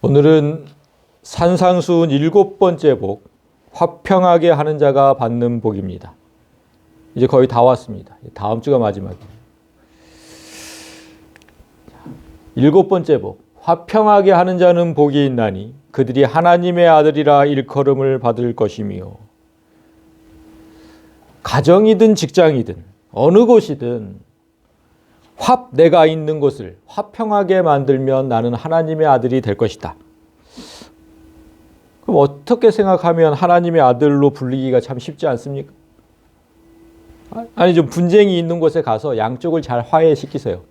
오늘은 산상수훈 7번째 복, 화평하게 하는 자가 받는 복입니다. 이제 거의 다 왔습니다. 다음 주가 마지막입니다. 7번째 복, 화평하게 하는 자는 복이 있나니 그들이 하나님의 아들이라 일컬음을 받을 것이며. 가정이든 직장이든 어느 곳이든 내가 있는 곳을 화평하게 만들면 나는 하나님의 아들이 될 것이다. 그럼 어떻게 생각하면 하나님의 아들로 불리기가 참 쉽지 않습니까? 아니, 좀 분쟁이 있는 곳에 가서 양쪽을 잘 화해시키세요.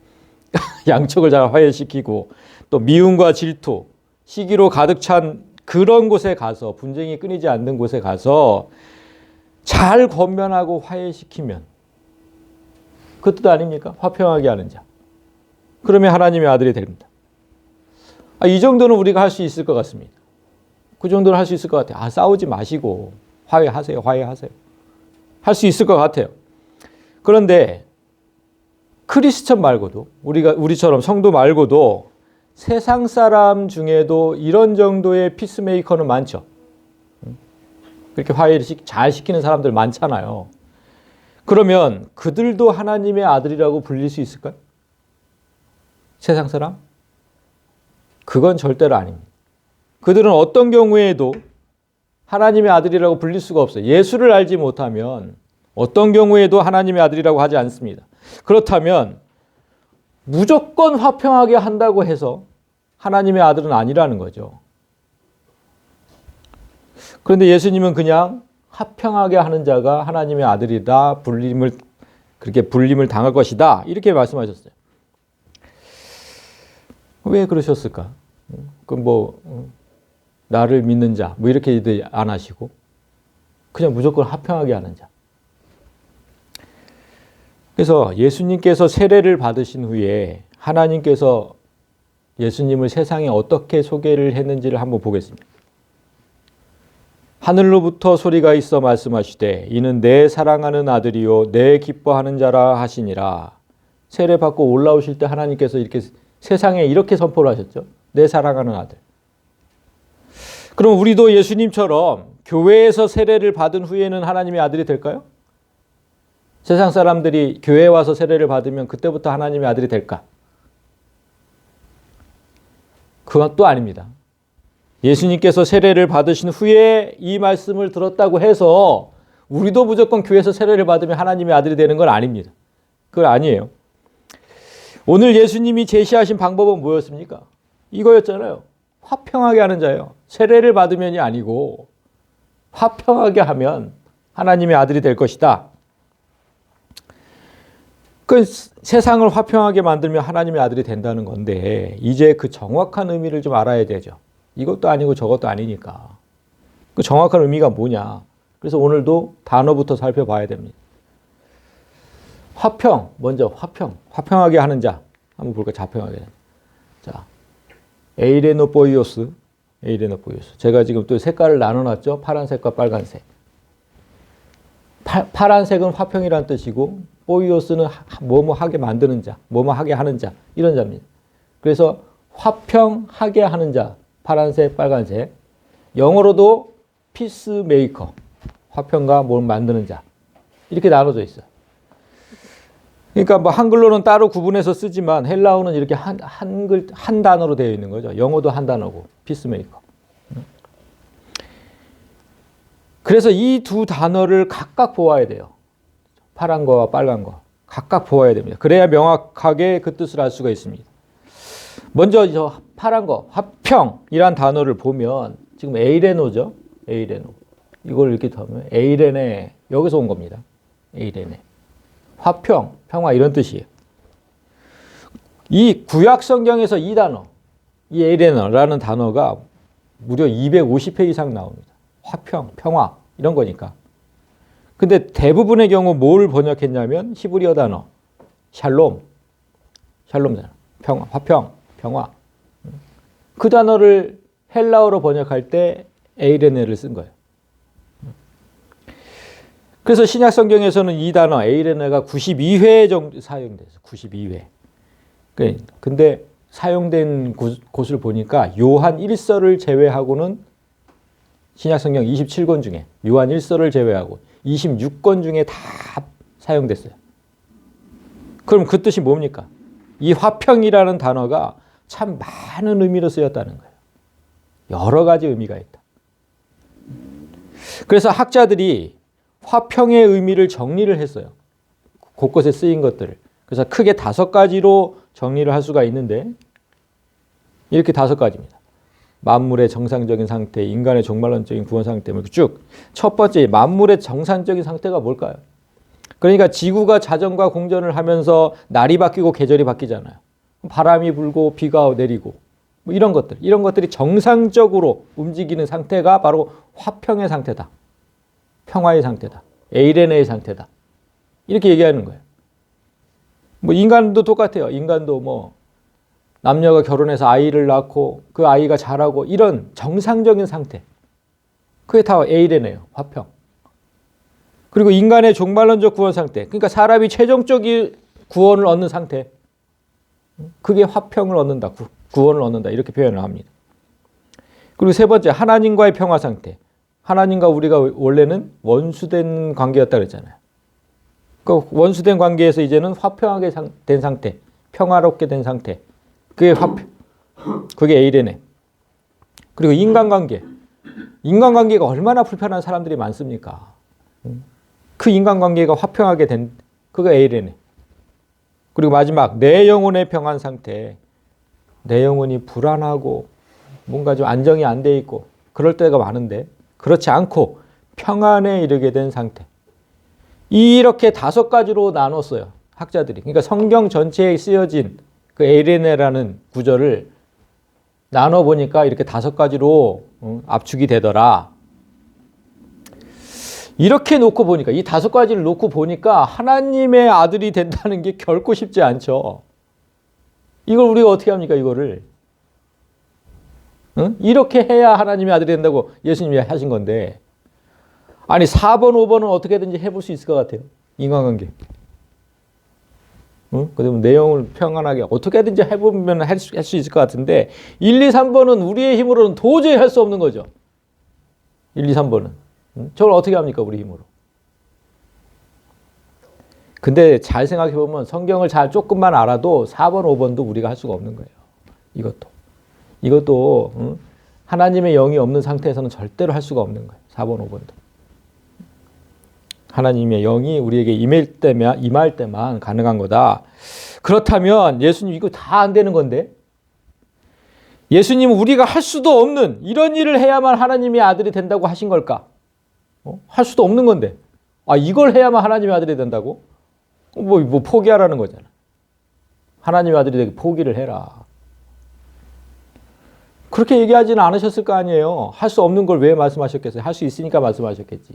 양쪽을 잘 화해시키고 또 미움과 질투, 시기로 가득 찬 그런 곳에 가서, 분쟁이 끊이지 않는 곳에 가서 잘 권면하고 화해시키면 그 뜻 아닙니까? 화평하게 하는 자. 그러면 하나님의 아들이 됩니다. 이 정도는 우리가 할 수 있을 것 같습니다. 그 정도는 할 수 있을 것 같아요. 싸우지 마시고 화해하세요. 화해하세요. 할 수 있을 것 같아요. 그런데 크리스천 말고도, 우리처럼 성도 말고도 세상 사람 중에도 이런 정도의 피스메이커는 많죠. 그렇게 화해를 잘 시키는 사람들 많잖아요. 그러면 그들도 하나님의 아들이라고 불릴 수 있을까요? 세상 사람? 그건 절대로 아닙니다. 그들은 어떤 경우에도 하나님의 아들이라고 불릴 수가 없어요. 예수를 알지 못하면 어떤 경우에도 하나님의 아들이라고 하지 않습니다. 그렇다면 무조건 화평하게 한다고 해서 하나님의 아들은 아니라는 거죠. 그런데 예수님은 그냥 화평하게 하는 자가 하나님의 아들이다, 그렇게 불림을 당할 것이다, 이렇게 말씀하셨어요. 왜 그러셨을까? 나를 믿는 자, 이렇게 안 하시고 그냥 무조건 화평하게 하는 자. 그래서 예수님께서 세례를 받으신 후에 하나님께서 예수님을 세상에 어떻게 소개를 했는지를 한번 보겠습니다. 하늘로부터 소리가 있어 말씀하시되 이는 내 사랑하는 아들이요 내 기뻐하는 자라 하시니라. 세례 받고 올라오실 때 하나님께서 이렇게 세상에 이렇게 선포를 하셨죠. 내 사랑하는 아들. 그럼 우리도 예수님처럼 교회에서 세례를 받은 후에는 하나님의 아들이 될까요? 세상 사람들이 교회에 와서 세례를 받으면 그때부터 하나님의 아들이 될까? 그건 또 아닙니다. 예수님께서 세례를 받으신 후에 이 말씀을 들었다고 해서 우리도 무조건 교회에서 세례를 받으면 하나님의 아들이 되는 건 아닙니다. 그건 아니에요. 오늘 예수님이 제시하신 방법은 뭐였습니까? 이거였잖아요. 화평하게 하는 자예요. 세례를 받으면이 아니고 화평하게 하면 하나님의 아들이 될 것이다. 그 세상을 화평하게 만들면 하나님의 아들이 된다는 건데 이제 그 정확한 의미를 좀 알아야 되죠. 이것도 아니고 저것도 아니니까. 그 정확한 의미가 뭐냐. 그래서 오늘도 단어부터 살펴봐야 됩니다. 먼저 화평하게 하는 자. 한번 볼까요? 자평하게. 자, 에이레노보이오스. 제가 지금 또 색깔을 나눠놨죠. 파란색과 빨간색. 파란색은 화평이라는 뜻이고 보이오스는 뭐뭐하게 만드는 자, 뭐뭐하게 하는 자, 이런 자입니다. 그래서 화평하게 하는 자, 파란색, 빨간색. 영어로도 피스메이커, 화평과 뭘 만드는 자, 이렇게 나눠져 있어요. 그러니까 한글로는 따로 구분해서 쓰지만 헬라어는 이렇게 한 단어로 되어 있는 거죠. 영어도 한 단어고 피스메이커. 그래서 이 두 단어를 각각 보아야 돼요. 파란 거와 빨간 거 각각 보아야 됩니다. 그래야 명확하게 그 뜻을 알 수가 있습니다. 먼저 저 파란 거 화평이란 단어를 보면 지금 에이레노죠. 에이레노. 이걸 이렇게 하면 에이레네, 여기서 온 겁니다. 에이레네. 화평, 평화 이런 뜻이에요. 이 구약 성경에서 이 단어, 이 에이레노라는 단어가 무려 250회 이상 나옵니다. 화평, 평화 이런 거니까. 근데 대부분의 경우 뭘 번역했냐면 히브리어 단어 샬롬 단어, 평화, 화평, 평화. 그 단어를 헬라어로 번역할 때 에이레네를 쓴 거예요. 그래서 신약 성경에서는 이 단어 에이레네가 92회 정도 사용돼서 92회. 근데 사용된 곳을 보니까 요한 1서를 제외하고는 신약성경 27권 중에 요한 1서를 제외하고 26권 중에 다 사용됐어요. 그럼 그 뜻이 뭡니까? 이 화평이라는 단어가 참 많은 의미로 쓰였다는 거예요. 여러 가지 의미가 있다. 그래서 학자들이 화평의 의미를 정리를 했어요. 곳곳에 쓰인 것들을. 그래서 크게 5가지로 정리를 할 수가 있는데 이렇게 5가지입니다. 만물의 정상적인 상태, 인간의 종말론적인 구원 상태, 쭉. 첫 번째, 만물의 정상적인 상태가 뭘까요? 그러니까 지구가 자전과 공전을 하면서 날이 바뀌고 계절이 바뀌잖아요. 바람이 불고 비가 내리고 뭐 이런 것들이 정상적으로 움직이는 상태가 바로 화평의 상태다. 평화의 상태다. 에이레네의 상태다. 이렇게 얘기하는 거예요. 뭐 인간도 똑같아요. 인간도 뭐 남녀가 결혼해서 아이를 낳고 그 아이가 자라고 이런 정상적인 상태. 그게 다 에이레네예요. 화평. 그리고 인간의 종말론적 구원 상태. 그러니까 사람이 최종적인 구원을 얻는 상태. 그게 화평을 얻는다. 구원을 얻는다. 이렇게 표현을 합니다. 그리고 세 번째, 하나님과의 평화 상태. 하나님과 우리가 원래는 원수된 관계였다 그랬잖아요. 그 원수된 관계에서 이제는 화평하게 된 상태. 평화롭게 된 상태. 그게 화평. 그게 에이레네. 그리고 인간관계. 인간관계가 얼마나 불편한 사람들이 많습니까? 그 인간관계가 화평하게 된 그게 에이레네. 그리고 마지막 내 영혼의 평안 상태. 내 영혼이 불안하고 뭔가 좀 안정이 안 돼 있고 그럴 때가 많은데 그렇지 않고 평안에 이르게 된 상태. 이렇게 5가지로 나눴어요. 학자들이. 그러니까 성경 전체에 쓰여진 그 에이레네라는 구절을 나눠보니까 이렇게 5가지로 압축이 되더라. 이렇게 놓고 보니까 이 5가지를 놓고 보니까 하나님의 아들이 된다는 게 결코 쉽지 않죠. 이걸 우리가 어떻게 합니까? 이거를. 응? 이렇게 해야 하나님의 아들이 된다고 예수님이 하신 건데 아니 4번, 5번은 어떻게든지 해볼 수 있을 것 같아요. 인간관계. 응? 그러면 내용을 평안하게 어떻게든지 해보면 할 수 있을 것 같은데 1, 2, 3번은 우리의 힘으로는 도저히 할 수 없는 거죠. 1, 2, 3번은. 응? 저걸 어떻게 합니까? 우리 힘으로. 근데 잘 생각해보면 성경을 잘 조금만 알아도 4번, 5번도 우리가 할 수가 없는 거예요. 이것도 응? 하나님의 영이 없는 상태에서는 절대로 할 수가 없는 거예요. 4번, 5번도. 하나님의 영이 우리에게 임할 때만 가능한 거다. 그렇다면 예수님 이거 다 안 되는 건데 예수님은 우리가 할 수도 없는 이런 일을 해야만 하나님의 아들이 된다고 하신 걸까? 할 수도 없는 건데 이걸 해야만 하나님의 아들이 된다고? 뭐 포기하라는 거잖아. 하나님의 아들이 되게 포기를 해라. 그렇게 얘기하지는 않으셨을 거 아니에요. 할 수 없는 걸 왜 말씀하셨겠어요? 할 수 있으니까 말씀하셨겠지.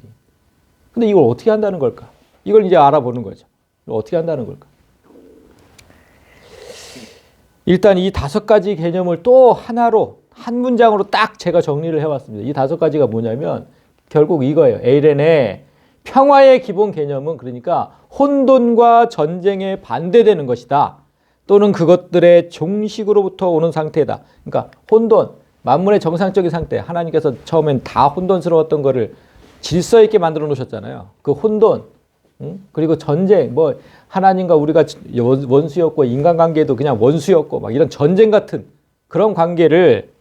근데 이걸 어떻게 한다는 걸까? 이걸 이제 알아보는 거죠. 어떻게 한다는 걸까? 일단 이 5가지 개념을 또 하나로 한 문장으로 딱 제가 정리를 해왔습니다. 이 5가지가 뭐냐면 결국 이거예요. 에이레네 평화의 기본 개념은 그러니까 혼돈과 전쟁에 반대되는 것이다. 또는 그것들의 종식으로부터 오는 상태다. 그러니까 혼돈, 만물의 정상적인 상태. 하나님께서 처음엔 다 혼돈스러웠던 거를 질서 있게 만들어 놓으셨잖아요. 그 혼돈, 그리고 전쟁, 뭐 하나님과 우리가 원수였고 인간관계도 그냥 원수였고 막 이런 전쟁 같은 그런 관계를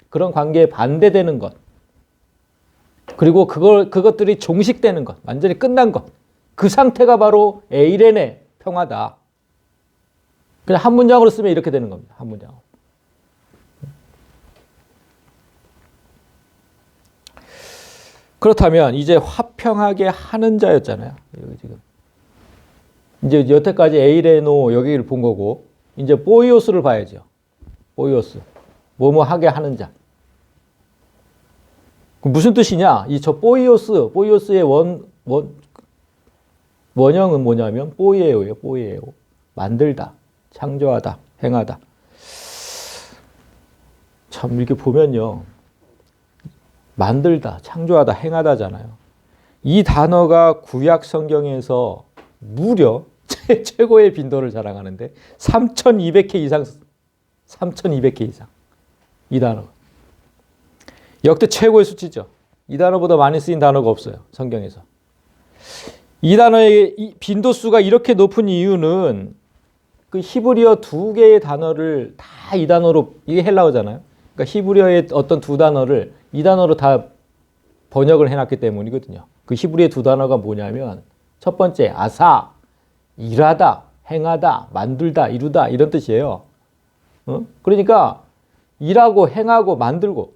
그런 관계에 반대되는 것. 그리고 그것들이 종식되는 것, 완전히 끝난 것. 그 상태가 바로 에이레네 평화다. 그냥 한 문장으로 쓰면 이렇게 되는 겁니다. 한 문장으로. 그렇다면 이제 화평하게 하는 자였잖아요. 지금 이제 여태까지 에이레노 여기를 본 거고 이제 보이오스를 봐야죠. 보이오스 뭐뭐 하게 하는 자. 무슨 뜻이냐? 이 저 보이오스의 원형은 뭐냐면 보이에오예요. 보이에오. 만들다, 창조하다, 행하다. 참 이렇게 보면요. 만들다, 창조하다, 행하다잖아요. 이 단어가 구약 성경에서 무려 최고의 빈도를 자랑하는데 3,200회 이상 3,200개 이상. 이 단어가. 역대 최고의 수치죠. 이 단어보다 많이 쓰인 단어가 없어요. 성경에서. 이 단어의 빈도수가 이렇게 높은 이유는 그 히브리어 두 개의 단어를 다 이 단어로, 이게 헬라어잖아요. 그러니까 히브리어의 어떤 두 단어를 이 단어로 다 번역을 해놨기 때문이거든요. 그 히브리어 두 단어가 뭐냐면 첫 번째 아사, 일하다, 행하다, 만들다, 이루다 이런 뜻이에요. 그러니까 일하고 행하고 만들고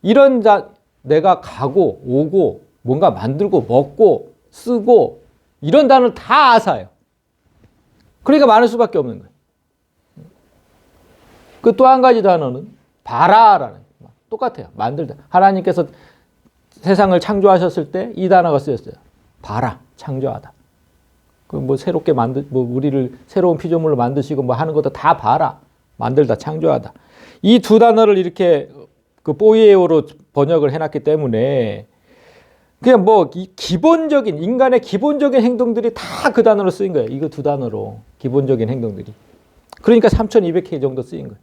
이런 내가 가고 오고 뭔가 만들고 먹고 쓰고 이런 단어는 다 아사예요. 그러니까 많을 수밖에 없는 거예요. 그 또 한 가지 단어는 바라라는 똑같아요. 만들다. 하나님께서 세상을 창조하셨을 때 이 단어가 쓰였어요. 바라, 창조하다. 그 뭐 새롭게 우리를 새로운 피조물로 만드시고 뭐 하는 것도 다 바라, 만들다, 창조하다. 이 두 단어를 이렇게 그 포이에오로 번역을 해놨기 때문에 그냥 뭐 기본적인 인간의 기본적인 행동들이 다 그 단어로 쓰인 거예요. 이거 두 단어로 기본적인 행동들이. 그러니까 3,200회 정도 쓰인 거예요.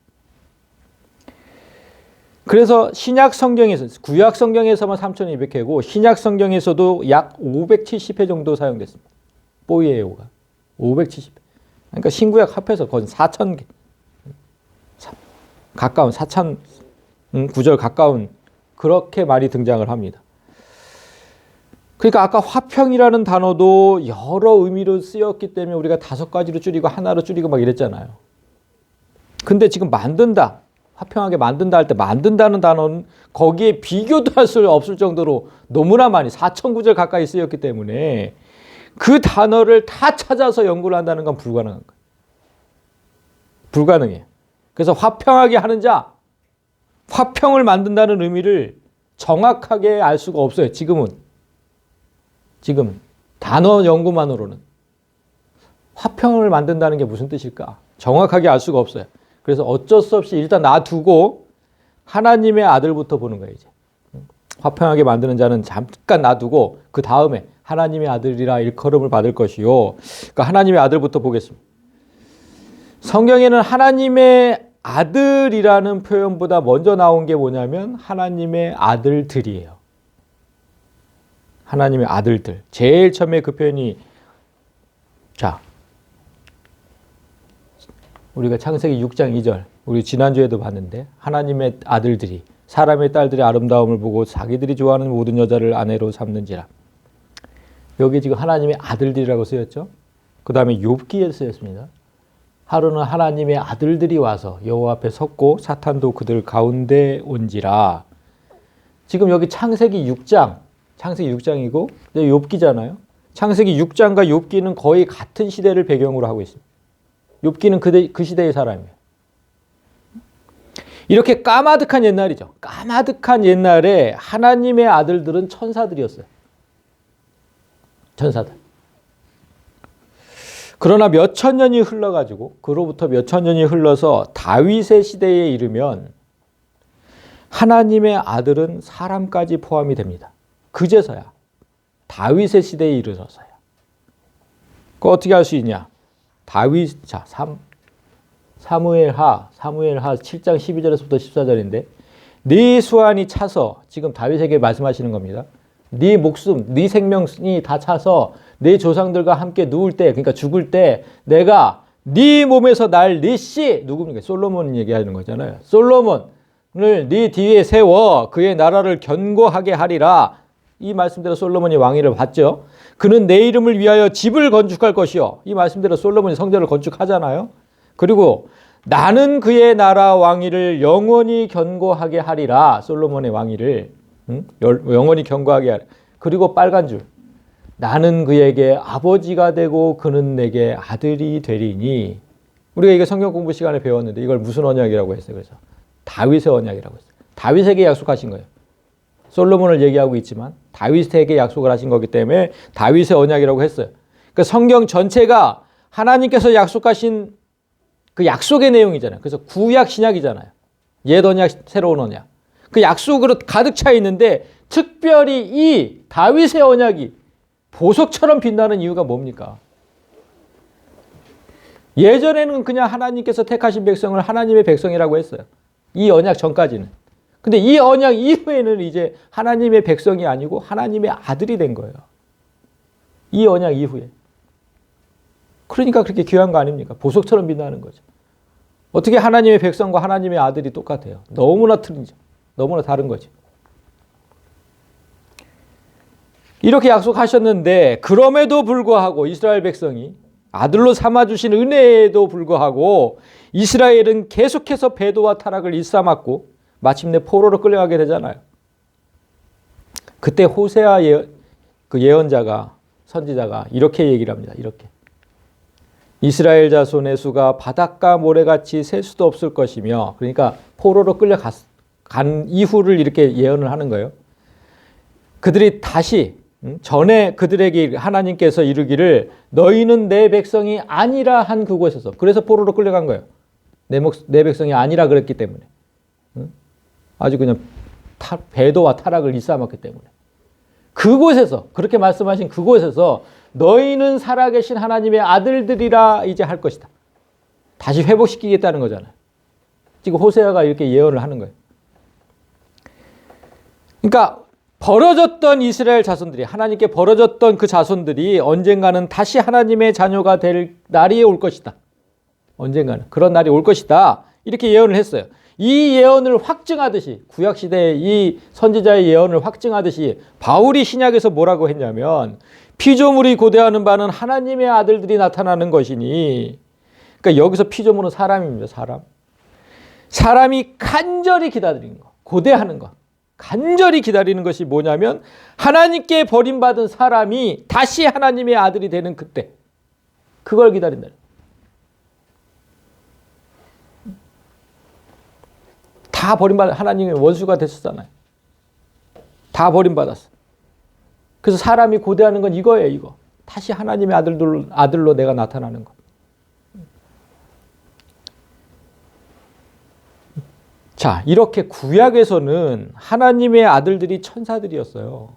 그래서 신약 성경에서 구약 성경에서만 3,200회고 신약 성경에서도 약 570회 정도 사용됐습니다. 포이에오가 570회. 그러니까 신구약 합해서 거의 4,000개 가까운 4,000 구절 가까운 그렇게 많이 등장을 합니다. 그러니까 아까 화평이라는 단어도 여러 의미로 쓰였기 때문에 우리가 5가지로 줄이고 하나로 줄이고 막 이랬잖아요. 근데 지금 만든다, 화평하게 만든다 할 때 만든다는 단어는 거기에 비교도 할 수 없을 정도로 너무나 많이 4,000구절 가까이 쓰였기 때문에 그 단어를 다 찾아서 연구를 한다는 건 불가능한 거예요. 불가능해요. 그래서 화평하게 하는 자, 화평을 만든다는 의미를 정확하게 알 수가 없어요. 지금은 단어 연구만으로는 화평을 만든다는 게 무슨 뜻일까? 정확하게 알 수가 없어요. 그래서 어쩔 수 없이 일단 놔두고 하나님의 아들부터 보는 거예요. 이제 화평하게 만드는 자는 잠깐 놔두고 그 다음에 하나님의 아들이라 일컬음을 받을 것이요. 그러니까 하나님의 아들부터 보겠습니다. 성경에는 하나님의 아들이라는 표현보다 먼저 나온 게 뭐냐면 하나님의 아들들이에요. 하나님의 아들들. 제일 처음에 그 표현이 우리가 창세기 6장 2절 우리 지난주에도 봤는데 하나님의 아들들이 사람의 딸들의 아름다움을 보고 자기들이 좋아하는 모든 여자를 아내로 삼는지라. 여기 지금 하나님의 아들들이라고 쓰였죠. 그 다음에 욥기에 쓰였습니다. 하루는 하나님의 아들들이 와서 여호와 앞에 섰고 사탄도 그들 가운데 온지라. 지금 여기 창세기 6장이고 욥기잖아요. 창세기 6장과 욥기는 거의 같은 시대를 배경으로 하고 있습니다. 욥기는 그 시대의 사람이에요. 이렇게 까마득한 옛날이죠. 까마득한 옛날에 하나님의 아들들은 천사들이었어요. 천사들. 그러나 몇천 년이 흘러가지고 그로부터 몇천 년이 흘러서 다윗의 시대에 이르면 하나님의 아들은 사람까지 포함이 됩니다. 그제서야 다윗의 시대에 이르러서야. 그거 어떻게 할 수 있냐? 사무엘하 7장 12절에서부터 14절인데 네 수완이 차서 지금 다윗에게 말씀하시는 겁니다. 네 목숨, 네 생명이 다 차서 네 조상들과 함께 누울 때, 그러니까 죽을 때 내가 네 몸에서 날 네 씨, 누굽니까? 솔로몬 얘기하는 거잖아요. 솔로몬을 네 뒤에 세워 그의 나라를 견고하게 하리라. 이 말씀대로 솔로몬이 왕위를 받죠. 그는 내 이름을 위하여 집을 건축할 것이요. 이 말씀대로 솔로몬이 성전을 건축하잖아요. 그리고 나는 그의 나라 왕위를 영원히 견고하게 하리라. 솔로몬의 왕위를 영원히 견고하게 하리라. 그리고 빨간 줄. 나는 그에게 아버지가 되고 그는 내게 아들이 되리니. 우리가 이거 성경 공부 시간에 배웠는데 이걸 무슨 언약이라고 했어요? 그래서 다윗의 언약이라고 했어요. 다윗에게 약속하신 거예요. 솔로몬을 얘기하고 있지만 다윗에게 약속을 하신 거기 때문에 다윗의 언약이라고 했어요. 그러니까 성경 전체가 하나님께서 약속하신 그 약속의 내용이잖아요. 그래서 구약 신약이잖아요. 옛 언약, 새로운 언약. 그 약속으로 가득 차 있는데 특별히 이 다윗의 언약이 보석처럼 빛나는 이유가 뭡니까? 예전에는 그냥 하나님께서 택하신 백성을 하나님의 백성이라고 했어요. 이 언약 전까지는. 근데 이 언약 이후에는 이제 하나님의 백성이 아니고 하나님의 아들이 된 거예요. 이 언약 이후에. 그러니까 그렇게 귀한 거 아닙니까? 보석처럼 빛나는 거죠. 어떻게 하나님의 백성과 하나님의 아들이 똑같아요? 너무나 틀리죠. 너무나 다른 거죠. 이렇게 약속하셨는데 그럼에도 불구하고 이스라엘 백성이 아들로 삼아주신 은혜에도 불구하고 이스라엘은 계속해서 배도와 타락을 일삼았고 마침내 포로로 끌려가게 되잖아요. 그때 호세아 그 예언자가 선지자가 이렇게 얘기를 합니다. 이렇게. 이스라엘 자손의 수가 바닷가 모래같이 셀 수도 없을 것이며, 그러니까 포로로 끌려간 이후를 이렇게 예언을 하는 거예요. 그들이 다시 전에 그들에게 하나님께서 이르기를 너희는 내 백성이 아니라 한 그곳에서, 그래서 포로로 끌려간 거예요. 내 백성이 아니라 그랬기 때문에. 아주 그냥 배도와 타락을 일삼았기 때문에. 그곳에서, 그렇게 말씀하신 그곳에서 너희는 살아계신 하나님의 아들들이라 이제 할 것이다. 다시 회복시키겠다는 거잖아요. 지금 호세아가 이렇게 예언을 하는 거예요. 그러니까 벌어졌던 이스라엘 자손들이, 하나님께 벌어졌던 그 자손들이 언젠가는 다시 하나님의 자녀가 될 날이 올 것이다. 언젠가는 그런 날이 올 것이다. 이렇게 예언을 했어요. 이 예언을 확증하듯이, 구약시대의 이 선지자의 예언을 확증하듯이 바울이 신약에서 뭐라고 했냐면, 피조물이 고대하는 바는 하나님의 아들들이 나타나는 것이니, 그러니까 여기서 피조물은 사람입니다. 사람이 간절히 기다리는 것, 고대하는 것, 간절히 기다리는 것이 뭐냐면 하나님께 버림받은 사람이 다시 하나님의 아들이 되는 그때, 그걸 기다린다. 다 버림받은 하나님의 원수가 됐었잖아요. 다 버림받았어. 그래서 사람이 고대하는 건 이거예요. 이거. 다시 하나님의 아들로 내가 나타나는 것. 자, 이렇게 구약에서는 하나님의 아들들이 천사들이었어요.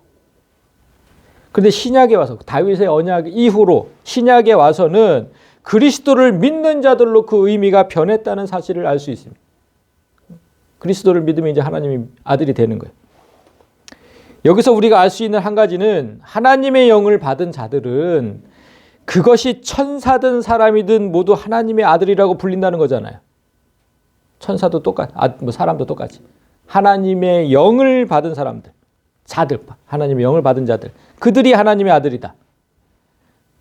그런데 신약에 와서, 다윗의 언약 이후로 신약에 와서는 그리스도를 믿는 자들로 그 의미가 변했다는 사실을 알 수 있습니다. 그리스도를 믿으면 이제 하나님의 아들이 되는 거예요. 여기서 우리가 알 수 있는 한 가지는 하나님의 영을 받은 자들은 그것이 천사든 사람이든 모두 하나님의 아들이라고 불린다는 거잖아요. 천사도 사람도 똑같이. 하나님의 영을 받은 사람들, 자들, 하나님의 영을 받은 자들, 그들이 하나님의 아들이다.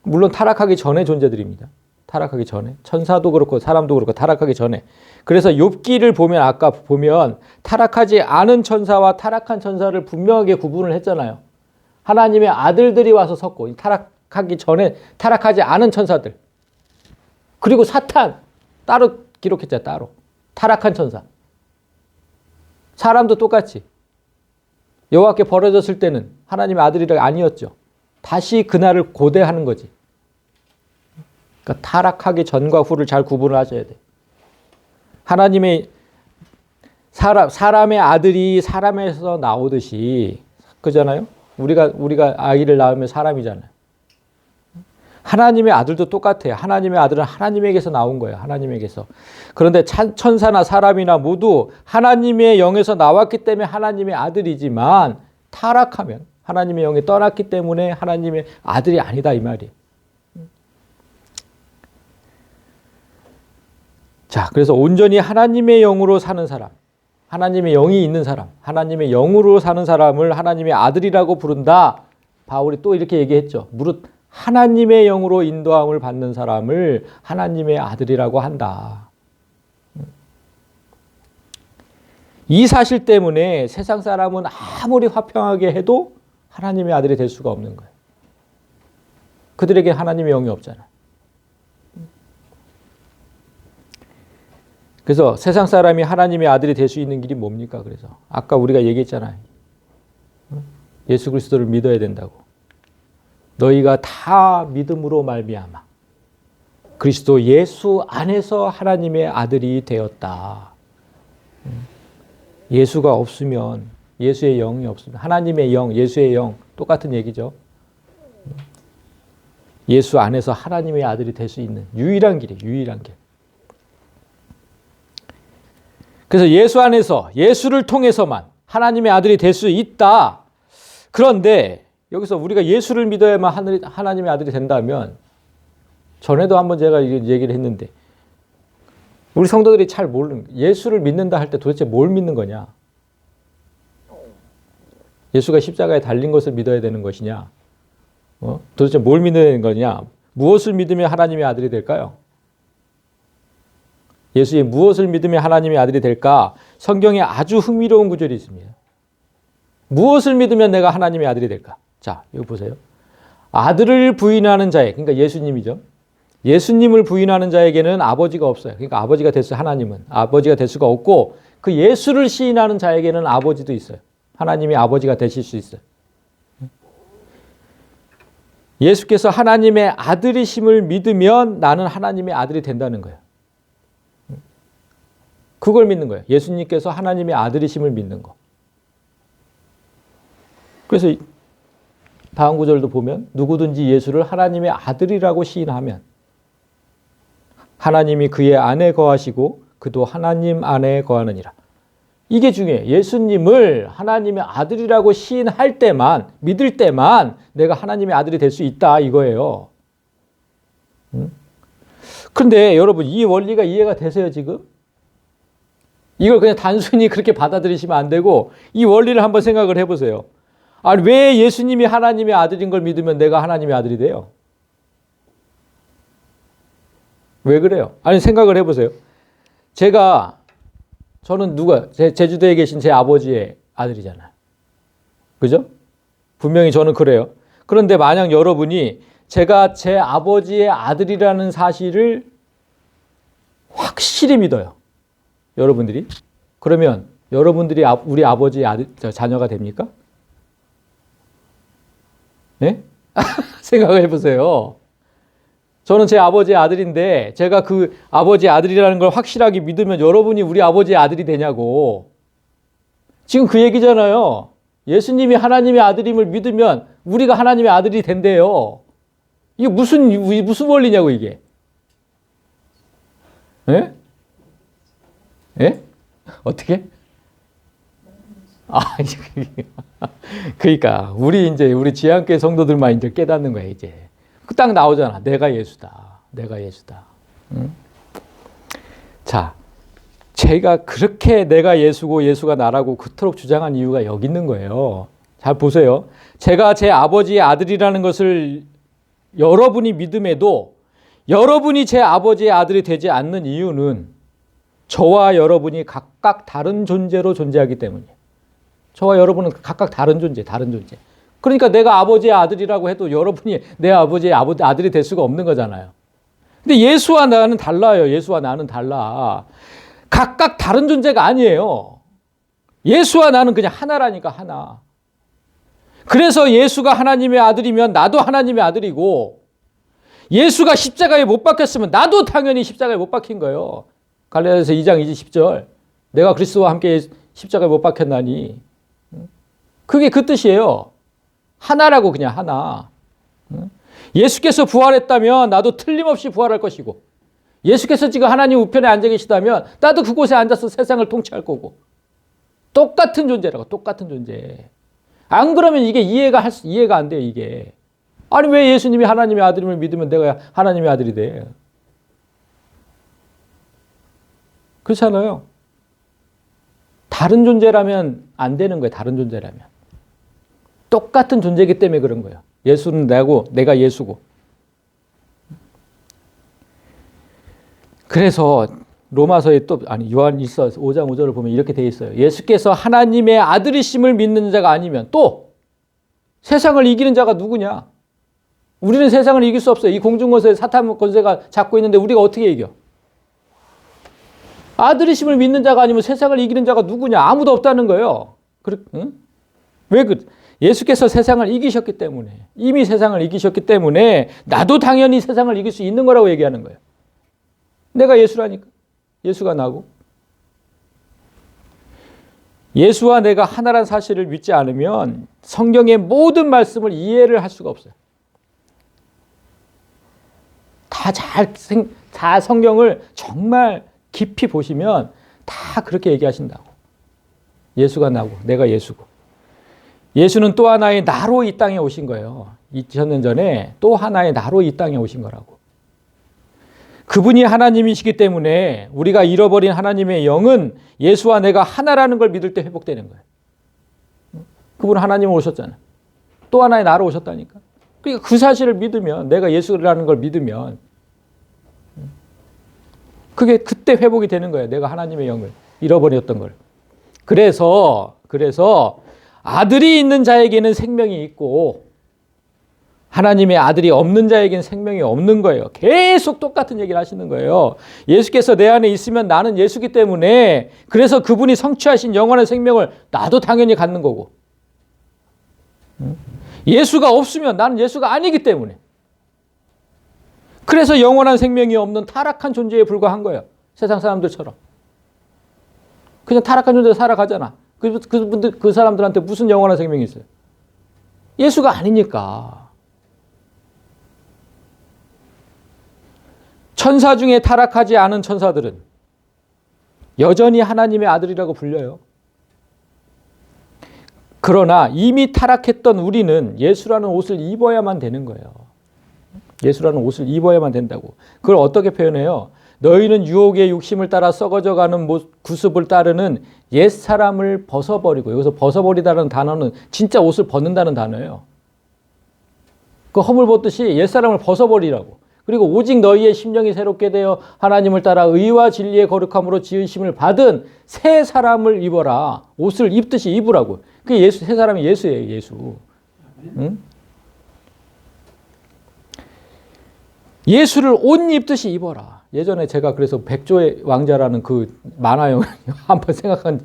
물론 타락하기 전의 존재들입니다. 타락하기 전에. 천사도 그렇고 사람도 그렇고 타락하기 전에. 그래서 욥기를 보면, 아까 보면 타락하지 않은 천사와 타락한 천사를 분명하게 구분을 했잖아요. 하나님의 아들들이 와서 섰고, 타락하기 전에 타락하지 않은 천사들. 그리고 사탄 따로 기록했잖아요. 따로. 타락한 천사. 사람도 똑같이. 여호와께 벌어졌을 때는 하나님의 아들이라 아니었죠. 다시 그날을 고대하는 거지. 그러니까 타락하기 전과 후를 잘 구분을 하셔야 돼요. 하나님의 사람의 아들이 사람에서 나오듯이, 그잖아요. 우리가 아이를 낳으면 사람이잖아요. 하나님의 아들도 똑같아요. 하나님의 아들은 하나님에게서 나온 거예요. 하나님에게서. 그런데 천사나 사람이나 모두 하나님의 영에서 나왔기 때문에 하나님의 아들이지만, 타락하면 하나님의 영이 떠났기 때문에 하나님의 아들이 아니다, 이 말이에요. 자, 그래서 온전히 하나님의 영으로 사는 사람, 하나님의 영이 있는 사람, 하나님의 영으로 사는 사람을 하나님의 아들이라고 부른다. 바울이 또 이렇게 얘기했죠. 무릇 하나님의 영으로 인도함을 받는 사람을 하나님의 아들이라고 한다. 이 사실 때문에 세상 사람은 아무리 화평하게 해도 하나님의 아들이 될 수가 없는 거예요. 그들에게 하나님의 영이 없잖아. 그래서 세상 사람이 하나님의 아들이 될 수 있는 길이 뭡니까? 그래서 아까 우리가 얘기했잖아요. 예수 그리스도를 믿어야 된다고. 너희가 다 믿음으로 말미암아 그리스도 예수 안에서 하나님의 아들이 되었다. 예수가 없으면, 예수의 영이 없으면, 하나님의 영, 예수의 영 똑같은 얘기죠. 예수 안에서 하나님의 아들이 될 수 있는 유일한 길이에요. 유일한 길. 그래서 예수 안에서 예수를 통해서만 하나님의 아들이 될 수 있다. 그런데 여기서 우리가 예수를 믿어야만 하나님의 아들이 된다면, 전에도 한번 제가 얘기를 했는데 우리 성도들이 잘 모르는, 예수를 믿는다 할 때 도대체 뭘 믿는 거냐? 예수가 십자가에 달린 것을 믿어야 되는 것이냐? 도대체 뭘 믿는 거냐? 무엇을 믿으면 하나님의 아들이 될까요? 예수의 무엇을 믿으면 하나님의 아들이 될까? 성경에 아주 흥미로운 구절이 있습니다. 무엇을 믿으면 내가 하나님의 아들이 될까? 자, 이거 보세요. 아들을 부인하는 자에, 그러니까 예수님이죠. 예수님을 부인하는 자에게는 아버지가 없어요. 그러니까 아버지가 될 수, 하나님은 아버지가 될 수가 없고, 그 예수를 시인하는 자에게는 아버지도 있어요. 하나님이 아버지가 되실 수 있어요. 예수께서 하나님의 아들이심을 믿으면 나는 하나님의 아들이 된다는 거예요. 그걸 믿는 거예요. 예수님께서 하나님의 아들이심을 믿는 거. 그래서 다음 구절도 보면 누구든지 예수를 하나님의 아들이라고 시인하면 하나님이 그의 안에 거하시고 그도 하나님 안에 거하느니라. 이게 중요해요. 예수님을 하나님의 아들이라고 시인할 때만, 믿을 때만 내가 하나님의 아들이 될 수 있다, 이거예요. 그런데 여러분, 이 원리가 이해가 되세요, 지금? 이걸 그냥 단순히 그렇게 받아들이시면 안 되고 이 원리를 한번 생각을 해보세요. 아니, 왜 예수님이 하나님의 아들인 걸 믿으면 내가 하나님의 아들이 돼요? 왜 그래요? 아니, 생각을 해보세요. 저는 제주도에 계신 제 아버지의 아들이잖아요. 그죠? 분명히 저는 그래요. 그런데 만약 여러분이 제가 제 아버지의 아들이라는 사실을 확실히 믿어요. 여러분들이. 그러면 여러분들이 우리 아버지의 자녀가 됩니까? 네? 생각을 해보세요. 저는 제 아버지의 아들인데 제가 그 아버지의 아들이라는 걸 확실하게 믿으면 여러분이 우리 아버지의 아들이 되냐고. 지금 그 얘기잖아요. 예수님이 하나님의 아들임을 믿으면 우리가 하나님의 아들이 된대요. 이게 무슨 원리냐고, 이게. 예? 예? 어떻게? 그러니까 우리 지향교회 성도들만 이제 깨닫는 거야, 이제. 딱 나오잖아. 내가 예수다. 내가 예수다. 응? 자, 제가 그렇게 내가 예수고 예수가 나라고 그토록 주장한 이유가 여기 있는 거예요. 잘 보세요. 제가 제 아버지의 아들이라는 것을 여러분이 믿음에도 여러분이 제 아버지의 아들이 되지 않는 이유는 저와 여러분이 각각 다른 존재로 존재하기 때문이에요. 저와 여러분은 각각 다른 존재. 그러니까 내가 아버지의 아들이라고 해도 여러분이 내 아버지의 아들이 될 수가 없는 거잖아요. 근데 예수와 나는 달라요. 예수와 나는 달라. 각각 다른 존재가 아니에요. 예수와 나는 그냥 하나라니까, 하나. 그래서 예수가 하나님의 아들이면 나도 하나님의 아들이고, 예수가 십자가에 못 박혔으면 나도 당연히 십자가에 못 박힌 거예요. 갈라디아서 2장 20절. 내가 그리스도와 함께 십자가에 못 박혔나니. 그게 그 뜻이에요. 하나라고, 그냥 하나. 예수께서 부활했다면 나도 틀림없이 부활할 것이고, 예수께서 지금 하나님 우편에 앉아 계시다면 나도 그곳에 앉아서 세상을 통치할 거고, 똑같은 존재라고, 똑같은 존재. 안 그러면 이게 이해가 안 돼요, 이게. 아니, 왜 예수님이 하나님의 아들임을 믿으면 내가 하나님의 아들이 돼? 그렇잖아요. 다른 존재라면 안 되는 거예요, 다른 존재라면. 똑같은 존재이기 때문에 그런 거예요. 예수는 나고 내가 예수고. 그래서 로마서에 요한일서 5장 5절을 보면 이렇게 되어 있어요. 예수께서 하나님의 아들이심을 믿는 자가 아니면 또 세상을 이기는 자가 누구냐? 우리는 세상을 이길 수 없어요. 이 공중권세 사탄 권세가 잡고 있는데 우리가 어떻게 이겨? 아들이심을 믿는 자가 아니면 세상을 이기는 자가 누구냐? 아무도 없다는 거예요. 응? 왜 예수께서 세상을 이기셨기 때문에, 이미 세상을 이기셨기 때문에 나도 당연히 세상을 이길 수 있는 거라고 얘기하는 거예요. 내가 예수라니까. 예수가 나고. 예수와 내가 하나란 사실을 믿지 않으면 성경의 모든 말씀을 이해를 할 수가 없어요. 다 성경을 정말 깊이 보시면 다 그렇게 얘기하신다고. 예수가 나고 내가 예수고. 예수는 또 하나의 나로 이 땅에 오신 거예요. 2000년 전에 또 하나의 나로 이 땅에 오신 거라고. 그분이 하나님이시기 때문에 우리가 잃어버린 하나님의 영은 예수와 내가 하나라는 걸 믿을 때 회복되는 거예요. 그분은 하나님으로 오셨잖아요. 또 하나의 나로 오셨다니까. 그러니까 그 사실을 믿으면, 내가 예수라는 걸 믿으면 그게 그때 회복이 되는 거예요. 내가 하나님의 영을 잃어버렸던 걸. 그래서 아들이 있는 자에게는 생명이 있고 하나님의 아들이 없는 자에게는 생명이 없는 거예요. 계속 똑같은 얘기를 하시는 거예요. 예수께서 내 안에 있으면 나는 예수기 때문에, 그래서 그분이 성취하신 영원한 생명을 나도 당연히 갖는 거고, 예수가 없으면 나는 예수가 아니기 때문에, 그래서 영원한 생명이 없는 타락한 존재에 불과한 거예요. 세상 사람들처럼. 그냥 타락한 존재로 살아가잖아. 그 사람들한테 무슨 영원한 생명이 있어요? 예수가 아니니까. 천사 중에 타락하지 않은 천사들은 여전히 하나님의 아들이라고 불려요. 그러나 이미 타락했던 우리는 예수라는 옷을 입어야만 되는 거예요. 예수라는 옷을 입어야만 된다고. 그걸 어떻게 표현해요? 너희는 유혹의 욕심을 따라 썩어져가는 구습을 따르는 옛사람을 벗어버리고, 여기서 벗어버리다는 단어는 진짜 옷을 벗는다는 단어예요. 그 허물 벗듯이 옛사람을 벗어버리라고. 그리고 오직 너희의 심령이 새롭게 되어 하나님을 따라 의와 진리의 거룩함으로 지으심을 받은 새 사람을 입어라. 옷을 입듯이 입으라고. 그게 예수, 새 사람이 예수예요, 예수. 응? 예수를 옷 입듯이 입어라. 예전에 제가 그래서 백조의 왕자라는 그 만화영화 한번 생각한,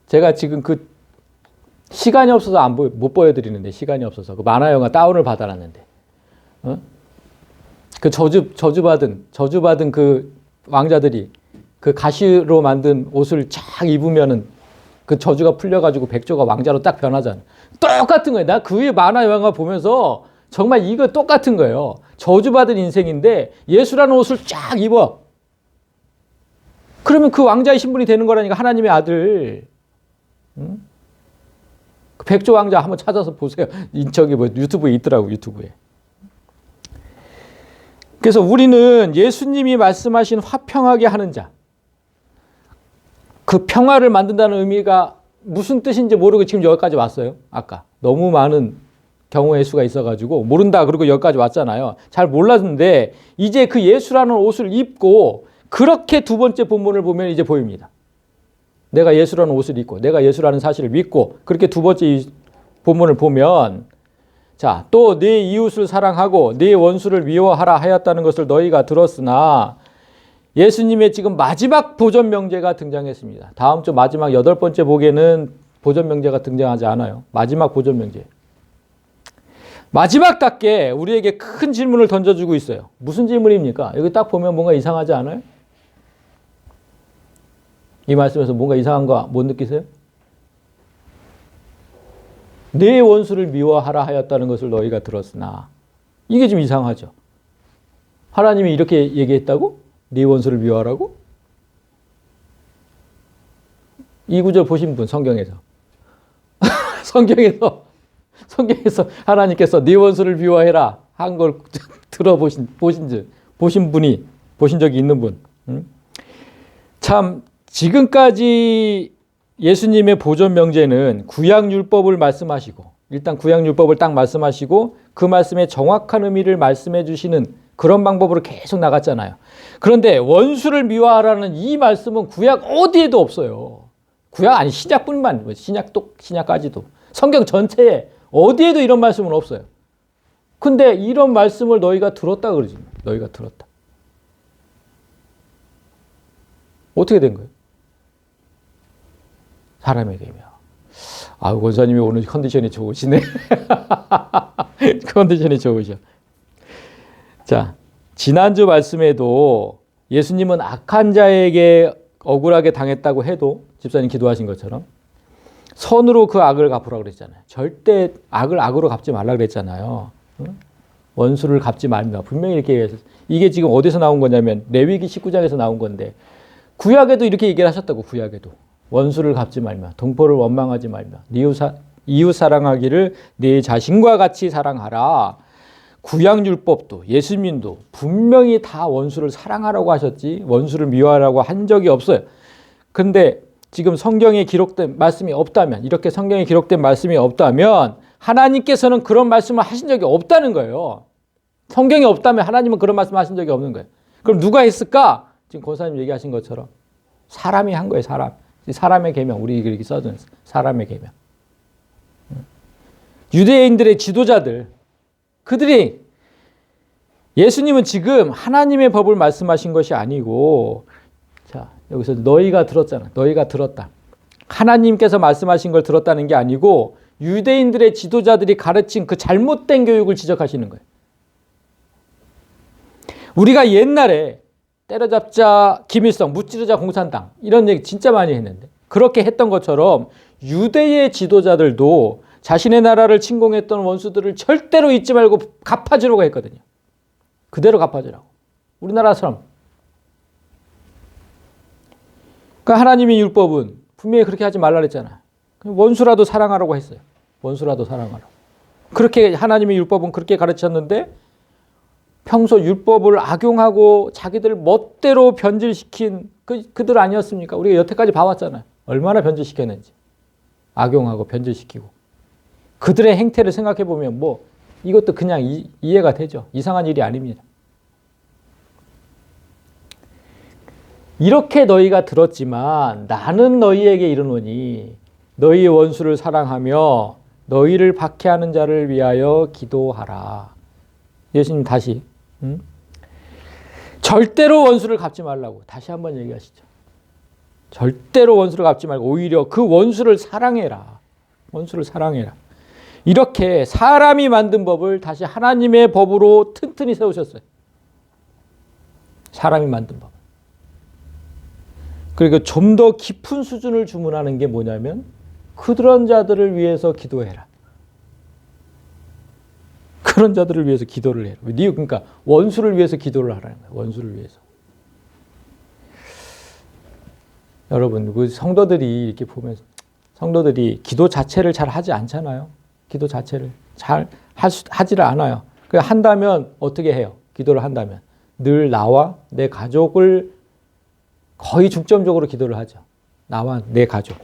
제가 지금 그 시간이 없어서 못 보여드리는데, 시간이 없어서 그 만화영화 다운을 받아놨는데, 그 저주받은 그 왕자들이 그 가시로 만든 옷을 쫙 입으면은 그 저주가 풀려가지고 백조가 왕자로 딱 변하잖아. 똑같은 거예요. 나 그 만화 영화 보면서 정말 이거 똑같은 거예요. 저주받은 인생인데 예수라는 옷을 쫙 입어. 그러면 그 왕자의 신분이 되는 거라니까, 하나님의 아들. 응? 그 백조 왕자 한번 찾아서 보세요. 저기 뭐 유튜브에 있더라고, 유튜브에. 그래서 우리는 예수님이 말씀하신 화평하게 하는 자, 그 평화를 만든다는 의미가 무슨 뜻인지 모르고 지금 여기까지 왔어요. 아까 너무 많은 경우의 수가 있어가지고 모른다 그러고 여기까지 왔잖아요. 잘 몰랐는데 이제 그 예수라는 옷을 입고, 그렇게 두 번째 본문을 보면 이제 보입니다. 내가 예수라는 옷을 입고 내가 예수라는 사실을 믿고, 그렇게 두 번째 본문을 보면, 자, 또 네 이웃을 사랑하고 네 원수를 미워하라 하였다는 것을 너희가 들었으나, 예수님의 지금 마지막 보전 명제가 등장했습니다. 다음 주 마지막 8번째 복에는 보전 명제가 등장하지 않아요. 마지막 보전 명제. 마지막답게 우리에게 큰 질문을 던져주고 있어요. 무슨 질문입니까? 여기 딱 보면 뭔가 이상하지 않아요? 이 말씀에서 뭔가 이상한 거 못 느끼세요? 내 원수를 미워하라 하였다는 것을 너희가 들었으나, 이게 좀 이상하죠. 하나님이 이렇게 얘기했다고? 네 원수를 미워하라고? 이 구절 보신 분, 성경에서. 성경에서 하나님께서 네 원수를 미워해라 한 걸 들어보신 적이 있는 분. 참, 지금까지 예수님의 보존 명제는 구약율법을 말씀하시고, 일단 구약율법을 딱 말씀하시고 그 말씀의 정확한 의미를 말씀해 주시는 그런 방법으로 계속 나갔잖아요. 그런데 원수를 미워하라는 이 말씀은 구약 어디에도 없어요. 구약 아니 신약뿐만, 신약까지도 성경 전체에 어디에도 이런 말씀은 없어요. 근데 이런 말씀을 너희가 들었다 그러지. 너희가 들었다. 어떻게 된 거예요? 사람에게며. 아유, 권사님이 오늘 컨디션이 좋으시네. 컨디션이 좋으셔. 자, 지난주 말씀에도 예수님은 악한 자에게 억울하게 당했다고 해도, 집사님 기도하신 것처럼 선으로 그 악을 갚으라고 그랬잖아요. 절대 악을 악으로 갚지 말라 그랬잖아요. 응? 원수를 갚지 말며. 분명히 이렇게 얘기했어요. 이게 지금 어디서 나온 거냐면 레위기 19장에서 나온 건데 구약에도 이렇게 얘기를 하셨다고. 구약에도 원수를 갚지 말며 동포를 원망하지 말며 이웃 사랑하기를 네 자신과 같이 사랑하라. 구약율법도 예수님도 분명히 다 원수를 사랑하라고 하셨지 원수를 미워하라고 한 적이 없어요. 근데 지금 성경에 기록된 말씀이 없다면, 이렇게 성경에 기록된 말씀이 없다면 하나님께서는 그런 말씀을 하신 적이 없다는 거예요. 성경이 없다면 하나님은 그런 말씀을 하신 적이 없는 거예요. 그럼 누가 했을까? 지금 권사님 얘기하신 것처럼 사람이 한 거예요. 사람의 계명. 우리 이렇게 써둔 사람의 계명. 유대인들의 지도자들, 그들이, 예수님은 지금 하나님의 법을 말씀하신 것이 아니고, 자, 여기서 너희가 들었잖아. 너희가 들었다. 하나님께서 말씀하신 걸 들었다는 게 아니고 유대인들의 지도자들이 가르친 그 잘못된 교육을 지적하시는 거예요. 우리가 옛날에 때려잡자 김일성, 무찌르자 공산당 이런 얘기 진짜 많이 했는데 그렇게 했던 것처럼 유대의 지도자들도 자신의 나라를 침공했던 원수들을 절대로 잊지 말고 갚아주려고 했거든요. 그대로 갚아주라고. 우리나라처럼. 그러니까 하나님의 율법은 분명히 그렇게 하지 말라 그랬잖아. 원수라도 사랑하라고 했어요. 원수라도 사랑하라고. 그렇게 하나님의 율법은 그렇게 가르쳤는데 평소 율법을 악용하고 자기들 멋대로 변질시킨 그들 아니었습니까? 우리가 여태까지 봐왔잖아요. 얼마나 변질시켰는지. 악용하고 변질시키고. 그들의 행태를 생각해보면 뭐 이것도 그냥 이해가 되죠. 이상한 일이 아닙니다. 이렇게 너희가 들었지만 나는 너희에게 이르노니 너희의 원수를 사랑하며 너희를 박해하는 자를 위하여 기도하라. 예수님 다시 절대로 원수를 갚지 말라고 다시 한번 얘기하시죠. 절대로 원수를 갚지 말고 오히려 그 원수를 사랑해라. 원수를 사랑해라. 이렇게 사람이 만든 법을 다시 하나님의 법으로 튼튼히 세우셨어요. 사람이 만든 법. 그리고 좀 더 깊은 수준을 주문하는 게 뭐냐면 그런 자들을 위해서 기도해라. 그런 자들을 위해서 기도를 해라. 그러니까 원수를 위해서 기도를 하라는 거예요. 원수를 위해서. 여러분, 그 성도들이 이렇게 보면 성도들이 기도 자체를 잘 하지 않잖아요. 기도 자체를 잘 하지를 않아요. 한다면 어떻게 해요? 기도를 한다면 늘 나와 내 가족을 거의 중점적으로 기도를 하죠. 나와 내 가족.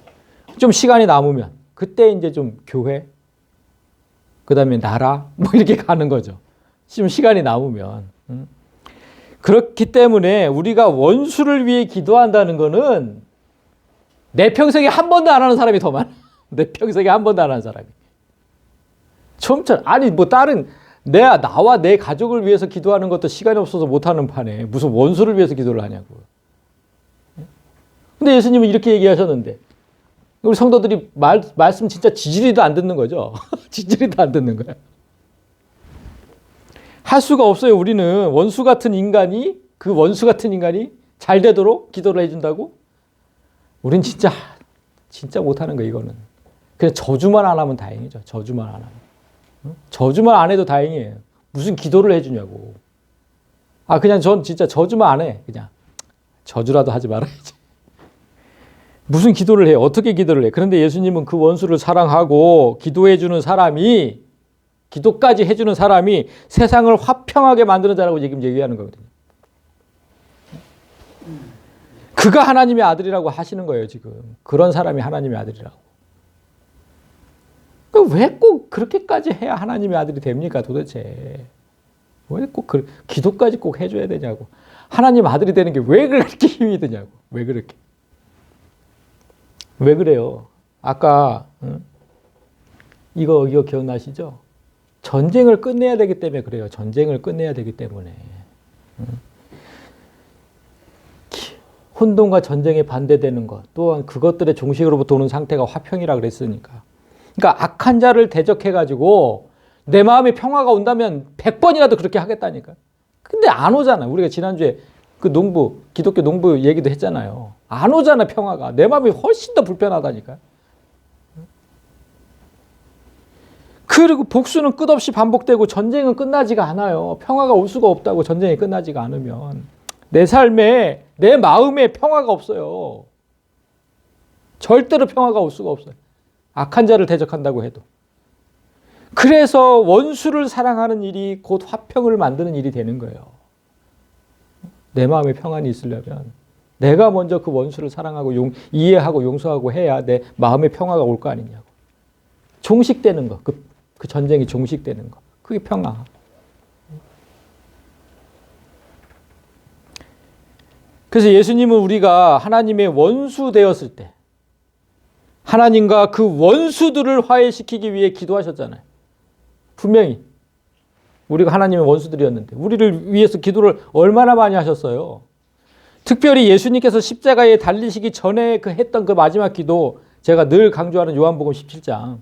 좀 시간이 남으면 그때 이제 좀 교회, 그 다음에 나라 뭐 이렇게 가는 거죠. 좀 시간이 남으면. 그렇기 때문에 우리가 원수를 위해 기도한다는 거는 내 평생에 한 번도 안 하는 사람이 더 많아. 내 평생에 한 번도 안 하는 사람이. 아니 뭐 다른 나와 내 가족을 위해서 기도하는 것도 시간이 없어서 못하는 판에 무슨 원수를 위해서 기도를 하냐고. 근데 예수님은 이렇게 얘기하셨는데 우리 성도들이 말씀 진짜 지지리도 안 듣는 거죠. 지지리도 안 듣는 거야. 할 수가 없어요. 우리는 원수 같은 인간이 잘 되도록 기도를 해준다고? 우린 진짜 못하는 거야 이거는. 그냥 저주만 안 하면 다행이죠. 저주만 안 하면. 저주만 안 해도 다행이에요. 무슨 기도를 해주냐고. 그냥 전 진짜 저주만 안 해. 그냥 저주라도 하지 말아야지. 무슨 기도를 해요? 어떻게 기도를 해? 그런데 예수님은 그 원수를 사랑하고 기도까지 해주는 사람이 세상을 화평하게 만드는 자라고 지금 얘기하는 거거든요. 그가 하나님의 아들이라고 하시는 거예요, 지금. 그런 사람이 하나님의 아들이라고. 왜 꼭 그렇게까지 해야 하나님의 아들이 됩니까, 도대체? 왜 꼭 기도까지 꼭 해줘야 되냐고. 하나님 아들이 되는 게 왜 그렇게 힘이 드냐고. 왜 그렇게. 왜 그래요? 아까 이거 기억나시죠? 전쟁을 끝내야 되기 때문에 그래요. 전쟁을 끝내야 되기 때문에. 혼돈과 전쟁에 반대되는 것, 또한 그것들의 종식으로부터 오는 상태가 화평이라 그랬으니까. 그러니까 악한 자를 대적해가지고 내 마음에 평화가 온다면 100번이라도 그렇게 하겠다니까. 근데 안 오잖아. 우리가 지난주에 기독교 농부 얘기도 했잖아요. 안 오잖아, 평화가. 내 마음이 훨씬 더 불편하다니까. 그 그리고 복수는 끝없이 반복되고 전쟁은 끝나지가 않아요. 평화가 올 수가 없다고, 전쟁이 끝나지가 않으면. 내 삶에, 내 마음에 평화가 없어요. 절대로 평화가 올 수가 없어요. 악한 자를 대적한다고 해도. 그래서 원수를 사랑하는 일이 곧 화평을 만드는 일이 되는 거예요. 내 마음에 평안이 있으려면 내가 먼저 그 원수를 사랑하고 이해하고 용서하고 해야 내 마음에 평화가 올 거 아니냐고. 종식되는 거, 그 전쟁이 종식되는 거. 그게 평화. 그래서 예수님은 우리가 하나님의 원수 되었을 때 하나님과 그 원수들을 화해시키기 위해 기도하셨잖아요. 분명히 우리가 하나님의 원수들이었는데 우리를 위해서 기도를 얼마나 많이 하셨어요. 특별히 예수님께서 십자가에 달리시기 전에 했던 그 마지막 기도, 제가 늘 강조하는 요한복음 17장.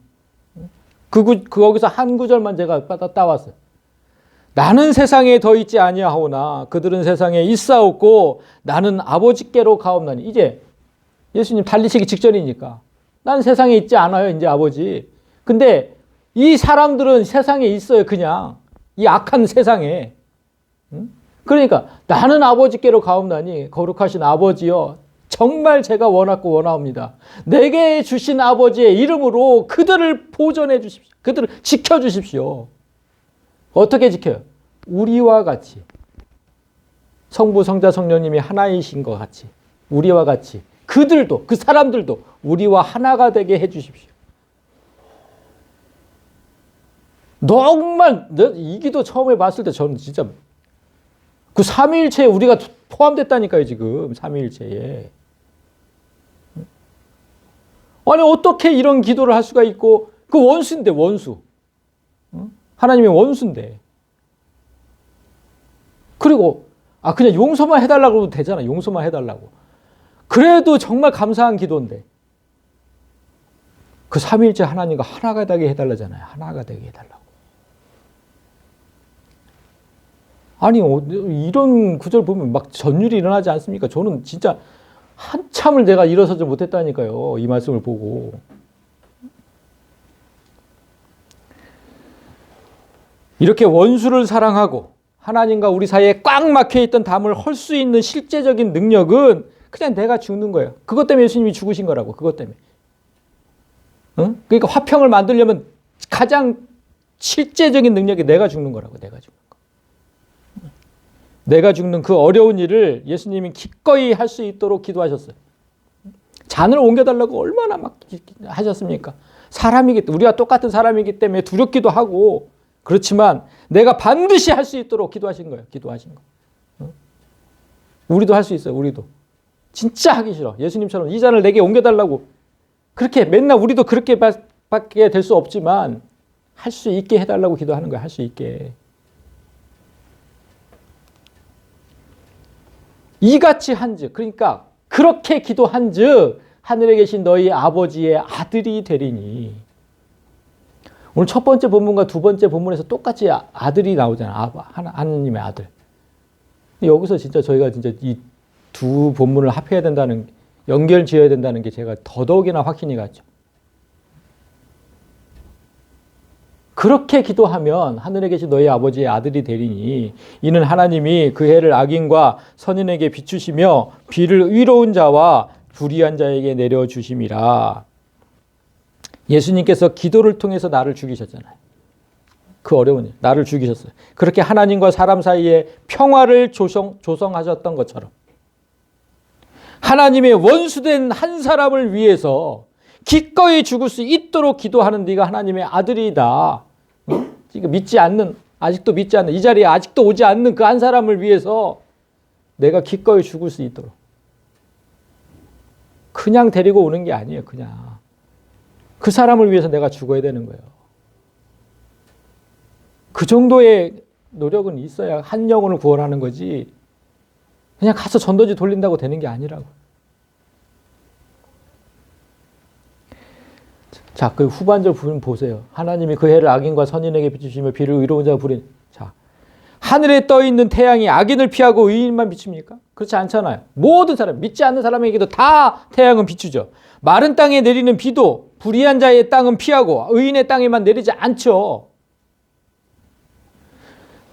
거기서 한 구절만 제가 따왔어요. 나는 세상에 더 있지 아니하오나 그들은 세상에 있사옵고 나는 아버지께로 가옵나니. 이제 예수님 달리시기 직전이니까 나는 세상에 있지 않아요, 이제 아버지. 근데 이 사람들은 세상에 있어요, 그냥. 이 악한 세상에. 그러니까 나는 아버지께로 가옵나니 거룩하신 아버지여, 정말 제가 원하고 원하옵니다. 내게 주신 아버지의 이름으로 그들을 보존해 주십시오. 그들을 지켜주십시오. 어떻게 지켜요? 우리와 같이. 성부, 성자, 성령님이 하나이신 것 같이. 우리와 같이. 그들도, 그 사람들도 우리와 하나가 되게 해 주십시오. 정말 이 기도 처음에 봤을 때 저는 진짜 그 삼위일체에 우리가 포함됐다니까요, 지금. 삼위일체에. 아니 어떻게 이런 기도를 할 수가 있고, 그 원수인데, 원수. 하나님의 원수인데. 그리고 그냥 용서만 해달라고 해도 되잖아. 용서만 해달라고. 그래도 정말 감사한 기도인데 그 삼위일체 하나님과 하나가 되게 해달라잖아요. 하나가 되게 해달라고. 아니 이런 구절 보면 막 전율이 일어나지 않습니까? 저는 진짜 한참을 내가 일어서지 못했다니까요. 이 말씀을 보고. 이렇게 원수를 사랑하고 하나님과 우리 사이에 꽉 막혀있던 담을 헐 수 있는 실제적인 능력은 그냥 내가 죽는 거예요. 그것 때문에 예수님이 죽으신 거라고. 그것 때문에. 응? 그러니까 화평을 만들려면 가장 실제적인 능력이 내가 죽는 거라고. 내가 죽는 거. 내가 죽는 그 어려운 일을 예수님이 기꺼이 할 수 있도록 기도하셨어요. 잔을 옮겨달라고 얼마나 막 하셨습니까? 사람이기 때문에, 우리가 똑같은 사람이기 때문에 두렵기도 하고, 그렇지만 내가 반드시 할 수 있도록 기도하신 거예요. 기도하신 거. 응? 우리도 할 수 있어요. 우리도. 진짜 하기 싫어. 예수님처럼 이 잔을 내게 옮겨달라고. 그렇게 맨날 우리도 그렇게 밖에 될 수 없지만 할 수 있게 해달라고 기도하는 거야. 할 수 있게. 이같이 한즉, 그러니까 그렇게 기도한즉 하늘에 계신 너희 아버지의 아들이 되리니. 오늘 첫 번째 본문과 두 번째 본문에서 똑같이 아들이 나오잖아요. 하나님의 아들. 여기서 진짜 저희가 진짜 이 두 본문을 합해야 된다는, 연결 지어야 된다는 게 제가 더더욱이나 확신이 갔죠. 그렇게 기도하면 하늘에 계신 너희 아버지의 아들이 되리니 이는 하나님이 그 해를 악인과 선인에게 비추시며 비를 의로운 자와 불의한 자에게 내려주심이라. 예수님께서 기도를 통해서 나를 죽이셨잖아요. 그 어려운 일, 나를 죽이셨어요. 그렇게 하나님과 사람 사이에 평화를 조성하셨던 것처럼 하나님의 원수된 한 사람을 위해서 기꺼이 죽을 수 있도록 기도하는 네가 하나님의 아들이다. 믿지 않는, 아직도 믿지 않는, 이 자리에 아직도 오지 않는 그 한 사람을 위해서 내가 기꺼이 죽을 수 있도록. 그냥 데리고 오는 게 아니에요. 그냥. 그 사람을 위해서 내가 죽어야 되는 거예요. 그 정도의 노력은 있어야 한 영혼을 구원하는 거지. 그냥 가서 전도지 돌린다고 되는 게 아니라고. 자, 그 후반절 부분 보세요. 하나님이 그 해를 악인과 선인에게 비추시며 비를 의로운 자와 불의한. 자, 하늘에 떠 있는 태양이 악인을 피하고 의인만 비춥니까? 그렇지 않잖아요. 모든 사람, 믿지 않는 사람에게도 다 태양은 비추죠. 마른 땅에 내리는 비도 불의한 자의 땅은 피하고 의인의 땅에만 내리지 않죠.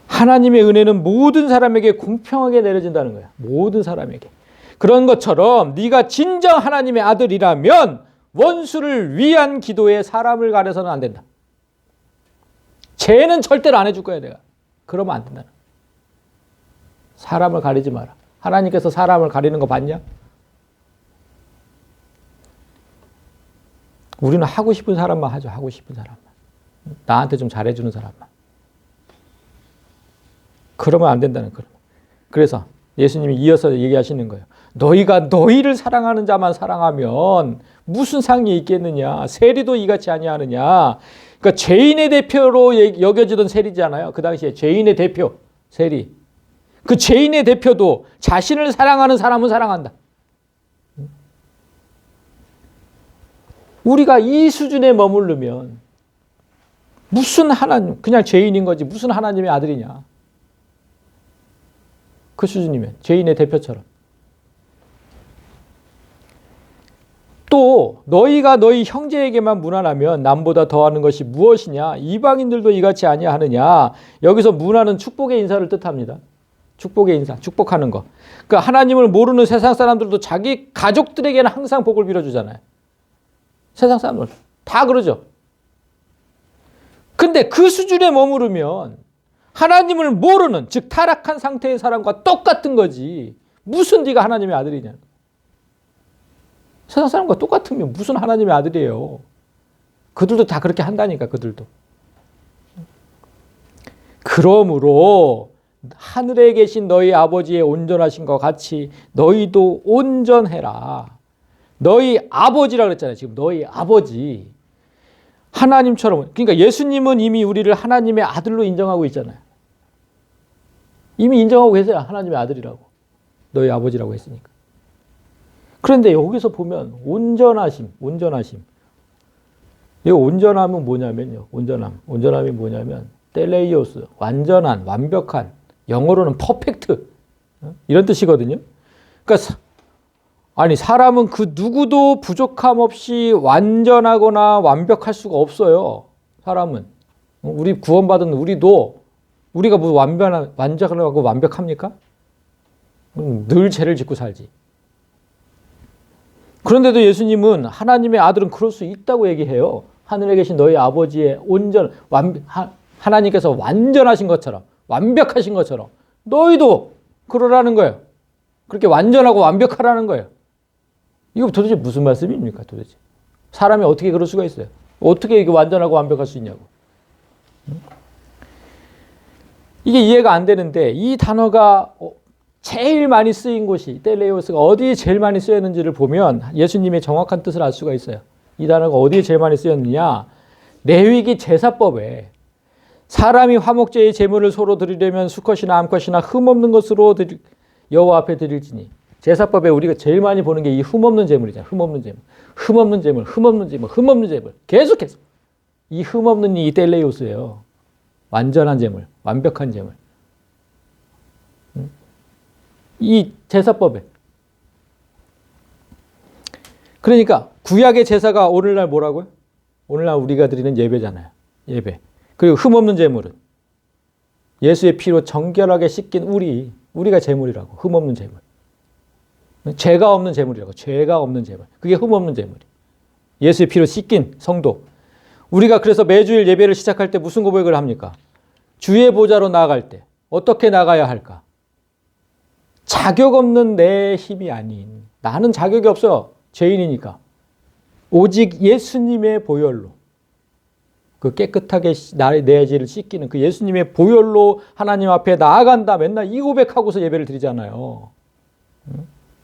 하나님의 은혜는 모든 사람에게 공평하게 내려진다는 거야. 모든 사람에게. 그런 것처럼 네가 진정 하나님의 아들이라면 원수를 위한 기도에 사람을 가려서는 안 된다. 죄는 절대로 안 해줄 거야 내가. 그러면 안 된다. 사람을 가리지 마라. 하나님께서 사람을 가리는 거 봤냐? 우리는 하고 싶은 사람만 하죠. 하고 싶은 사람만. 나한테 좀 잘해주는 사람만. 그러면 안 된다는 거예요. 그래서 예수님이 이어서 얘기하시는 거예요. 너희가 너희를 사랑하는 자만 사랑하면 무슨 상이 있겠느냐. 세리도 이같이 아니하느냐. 그러니까 죄인의 대표로 여겨지던 세리잖아요. 그 당시에 죄인의 대표 세리. 그 죄인의 대표도 자신을 사랑하는 사람은 사랑한다. 우리가 이 수준에 머무르면 무슨 하나님, 그냥 죄인인 거지 무슨 하나님의 아들이냐. 그 수준이면 죄인의 대표처럼. 또 너희가 너희 형제에게만 문안하면 남보다 더하는 것이 무엇이냐. 이방인들도 이같이 아니하느냐. 여기서 문안은 축복의 인사를 뜻합니다. 축복의 인사, 축복하는 거. 그러니까 하나님을 모르는 세상 사람들도 자기 가족들에게는 항상 복을 빌어주잖아요. 세상 사람들 다 그러죠. 근데 그 수준에 머무르면 하나님을 모르는, 즉 타락한 상태의 사람과 똑같은 거지. 무슨 네가 하나님의 아들이냐. 세상 사람과 똑같으면 무슨 하나님의 아들이에요. 그들도 다 그렇게 한다니까. 그들도. 그러므로 하늘에 계신 너희 아버지의 온전하신 것 같이 너희도 온전해라. 너희 아버지라 그랬잖아요. 지금 너희 아버지. 하나님처럼. 그러니까 예수님은 이미 우리를 하나님의 아들로 인정하고 있잖아요. 이미 인정하고 계세요. 하나님의 아들이라고. 너희 아버지라고 했으니까. 그런데 여기서 보면 온전하심. 이 온전함은 뭐냐면요. 온전함이 뭐냐면 텔레이오스, 완전한, 완벽한. 영어로는 퍼펙트. 이런 뜻이거든요. 그러니까 사람은 그 누구도 부족함 없이 완전하거나 완벽할 수가 없어요. 사람은. 우리 구원받은 우리가 뭐 완전하고 완벽합니까? 늘 죄를 짓고 살지. 그런데도 예수님은 하나님의 아들은 그럴 수 있다고 얘기해요. 하늘에 계신 너희 아버지의 하나님께서 완전하신 것처럼, 완벽하신 것처럼 너희도 그러라는 거예요. 그렇게 완전하고 완벽하라는 거예요. 이거 도대체 무슨 말씀입니까? 도대체 사람이 어떻게 그럴 수가 있어요? 어떻게 이게 완전하고 완벽할 수 있냐고. 이게 이해가 안 되는데 이 단어가 제일 많이 쓰인 곳이 텔레오스가 어디에 제일 많이 쓰였는지를 보면 예수님의 정확한 뜻을 알 수가 있어요. 이 단어가 어디에 제일 많이 쓰였느냐. 레위기 제사법에 사람이 화목제의 제물을 서로 드리려면 수컷이나 암컷이나 흠없는 것으로 여호와 앞에 드릴지니. 제사법에 우리가 제일 많이 보는 게 이 흠없는 제물이잖아요. 흠없는 제물. 계속해서. 이 흠없는 이 텔레오스예요. 완전한 제물, 완벽한 제물. 이 제사법에. 그러니까 구약의 제사가 오늘날 뭐라고요? 오늘날 우리가 드리는 예배잖아요. 예배. 그리고 흠없는 제물은 예수의 피로 정결하게 씻긴 우리가 제물이라고. 흠없는 제물. 죄가 없는 제물이라고. 죄가 없는 제물. 그게 흠없는 제물이. 예수의 피로 씻긴 성도. 우리가 그래서 매주일 예배를 시작할 때 무슨 고백을 합니까? 주의 보좌로 나아갈 때 어떻게 나가야 할까? 자격 없는 내 힘이 아닌, 나는 자격이 없어. 죄인이니까. 오직 예수님의 보혈로, 그 깨끗하게 내 죄를 씻기는 그 예수님의 보혈로 하나님 앞에 나아간다. 맨날 이 고백하고서 예배를 드리잖아요.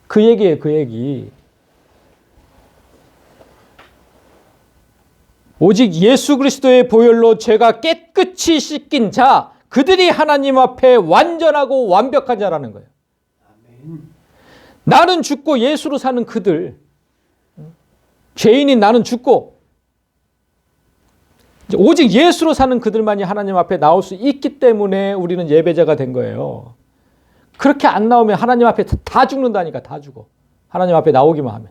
그 얘기예요. 그 얘기. 오직 예수 그리스도의 보혈로 죄가 깨끗이 씻긴 자, 그들이 하나님 앞에 완전하고 완벽한 자라는 거예요. 아멘. 나는 죽고 예수로 사는 그들, 죄인인 나는 죽고 오직 예수로 사는 그들만이 하나님 앞에 나올 수 있기 때문에 우리는 예배자가 된 거예요. 그렇게 안 나오면 하나님 앞에 다 죽는다니까. 다 죽어. 하나님 앞에 나오기만 하면.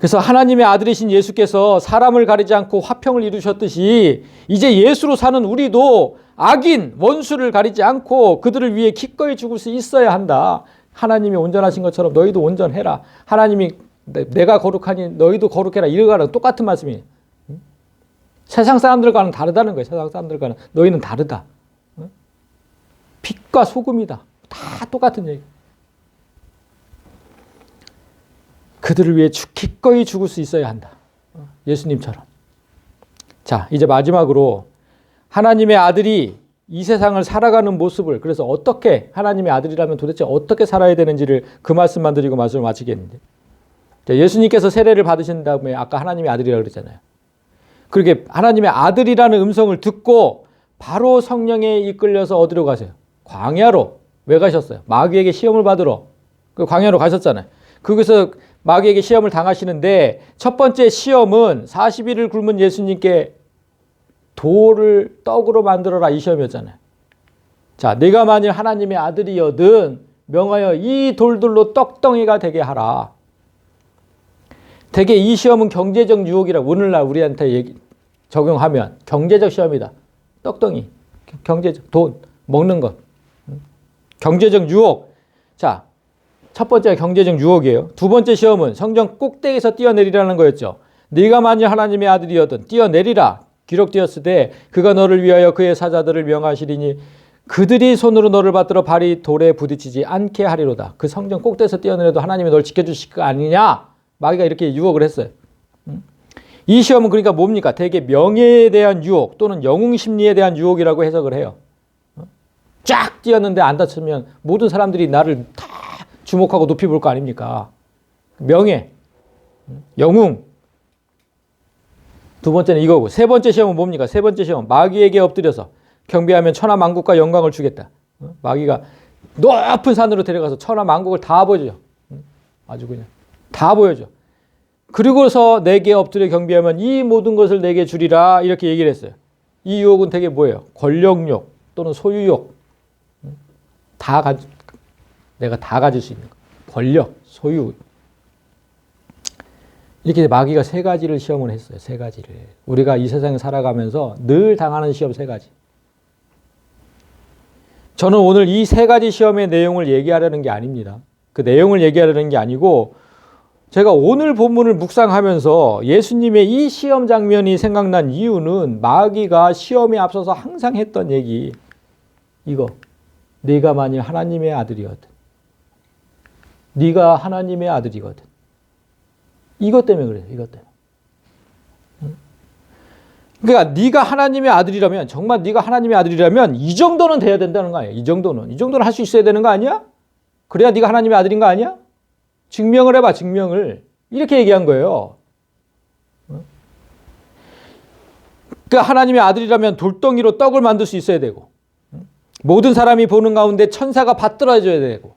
그래서 하나님의 아들이신 예수께서 사람을 가리지 않고 화평을 이루셨듯이 이제 예수로 사는 우리도 악인, 원수를 가리지 않고 그들을 위해 기꺼이 죽을 수 있어야 한다. 하나님이 온전하신 것처럼 너희도 온전해라. 하나님이 내가 거룩하니 너희도 거룩해라. 이거랑 똑같은 말씀이에요. 세상 사람들과는 다르다는 거예요. 세상 사람들과는. 너희는 다르다. 빛과 소금이다. 다 똑같은 얘기. 그들을 위해 기꺼이 죽을 수 있어야 한다. 예수님처럼. 자, 이제 마지막으로 하나님의 아들이 이 세상을 살아가는 모습을, 그래서 어떻게 하나님의 아들이라면 도대체 어떻게 살아야 되는지를 그 말씀만 드리고 말씀을 마치겠는데, 자, 예수님께서 세례를 받으신 다음에 아까 하나님의 아들이라고 그랬잖아요. 그렇게 하나님의 아들이라는 음성을 듣고 바로 성령에 이끌려서 어디로 가세요? 광야로. 왜 가셨어요? 마귀에게 시험을 받으러 그 광야로 가셨잖아요. 거기서 마귀에게 시험을 당하시는데 첫 번째 시험은 40일을 굶은 예수님께 돌을 떡으로 만들어라, 이 시험이었잖아요. 자, 내가 만일 하나님의 아들이여든 명하여 이 돌들로 떡덩이가 되게 하라. 되게 이 시험은 경제적 유혹이라고 오늘날 우리한테 적용하면 경제적 시험이다. 떡덩이, 경제적, 돈, 먹는 것, 경제적 유혹. 자, 첫 번째가 경제적 유혹이에요. 두 번째 시험은 성전 꼭대기에서 뛰어내리라는 거였죠. 네가 만일 하나님의 아들이여든 뛰어내리라. 기록되었으되 그가 너를 위하여 그의 사자들을 명하시리니 그들이 손으로 너를 받들어 발이 돌에 부딪히지 않게 하리로다. 그 성전 꼭대기에서 뛰어내려도 하나님이 널 지켜주실 거 아니냐. 마귀가 이렇게 유혹을 했어요. 이 시험은 그러니까 뭡니까? 대개 명예에 대한 유혹 또는 영웅 심리에 대한 유혹이라고 해석을 해요. 쫙 뛰었는데 안 다치면 모든 사람들이 나를 다 주목하고 높이 볼 거 아닙니까? 명예, 영웅. 두 번째는 이거고, 세 번째 시험은 뭡니까? 세 번째 시험은 마귀에게 엎드려서 경배하면 천하 만국과 영광을 주겠다. 마귀가 높은 산으로 데려가서 천하 만국을 다 보여줘요. 아주 그냥 다 보여줘. 그리고서 내게 엎드려 경배하면 이 모든 것을 내게 주리라, 이렇게 얘기를 했어요. 이 유혹은 되게 뭐예요? 권력욕 또는 소유욕. 내가 다 가질 수 있는 거. 권력, 소유. 이렇게 마귀가 세 가지를 시험을 했어요. 세 가지를. 우리가 이 세상에 살아가면서 늘 당하는 시험 세 가지. 저는 오늘 이 세 가지 시험의 내용을 얘기하려는 게 아닙니다. 그 내용을 얘기하려는 게 아니고, 제가 오늘 본문을 묵상하면서 예수님의 이 시험 장면이 생각난 이유는 마귀가 시험에 앞서서 항상 했던 얘기. 이거. 네가 만일 하나님의 아들이거든. 네가 하나님의 아들이거든. 이것 때문에 그래요. 이것 때문에. 그러니까 네가 하나님의 아들이라면, 정말 네가 하나님의 아들이라면 이 정도는 돼야 된다는 거 아니에요. 이 정도는 할 수 있어야 되는 거 아니야? 그래야 네가 하나님의 아들인 거 아니야? 증명을 해봐. 증명을. 이렇게 얘기한 거예요. 그러니까 하나님의 아들이라면 돌덩이로 떡을 만들 수 있어야 되고, 모든 사람이 보는 가운데 천사가 받들어줘야 되고,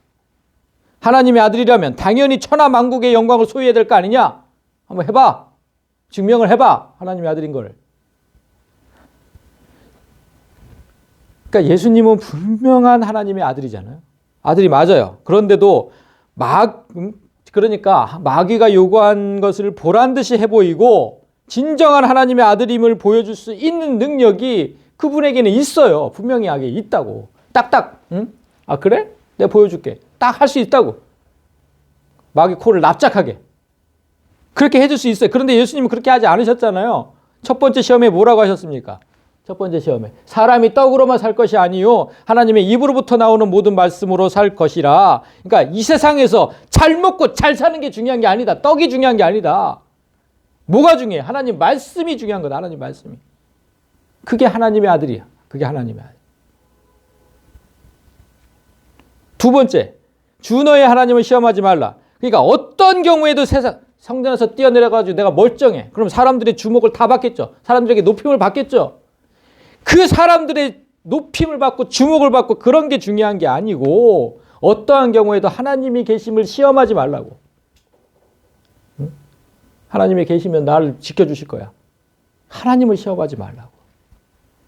하나님의 아들이라면 당연히 천하 만국의 영광을 소유해야 될 거 아니냐? 한번 해봐. 증명을 해봐. 하나님의 아들인 걸. 그러니까 예수님은 분명한 하나님의 아들이잖아요. 아들이 맞아요. 그런데도 그러니까 마귀가 요구한 것을 보란 듯이 해보이고 진정한 하나님의 아들임을 보여줄 수 있는 능력이 그분에게는 있어요. 분명히 있다고. 딱딱. 응? 아, 그래? 내가 보여줄게. 딱 할 수 있다고. 마귀 코를 납작하게. 그렇게 해줄 수 있어요. 그런데 예수님은 그렇게 하지 않으셨잖아요. 첫 번째 시험에 뭐라고 하셨습니까? 첫 번째 시험에 사람이 떡으로만 살 것이 아니요 하나님의 입으로부터 나오는 모든 말씀으로 살 것이라. 그러니까 이 세상에서 잘 먹고 잘 사는 게 중요한 게 아니다. 떡이 중요한 게 아니다. 뭐가 중요해? 하나님 말씀이 중요한 거다. 하나님 말씀이. 그게 하나님의 아들이야. 그게 하나님의 아들. 두 번째, 주 너의 하나님을 시험하지 말라. 그러니까 어떤 경우에도 성전에서 뛰어내려가지고 내가 멀쩡해. 그럼 사람들의 주목을 다 받겠죠. 사람들에게 높임을 받겠죠. 그 사람들의 높임을 받고 주목을 받고 그런 게 중요한 게 아니고 어떠한 경우에도 하나님이 계심을 시험하지 말라고. 응? 하나님이 계시면 나를 지켜주실 거야. 하나님을 시험하지 말라고.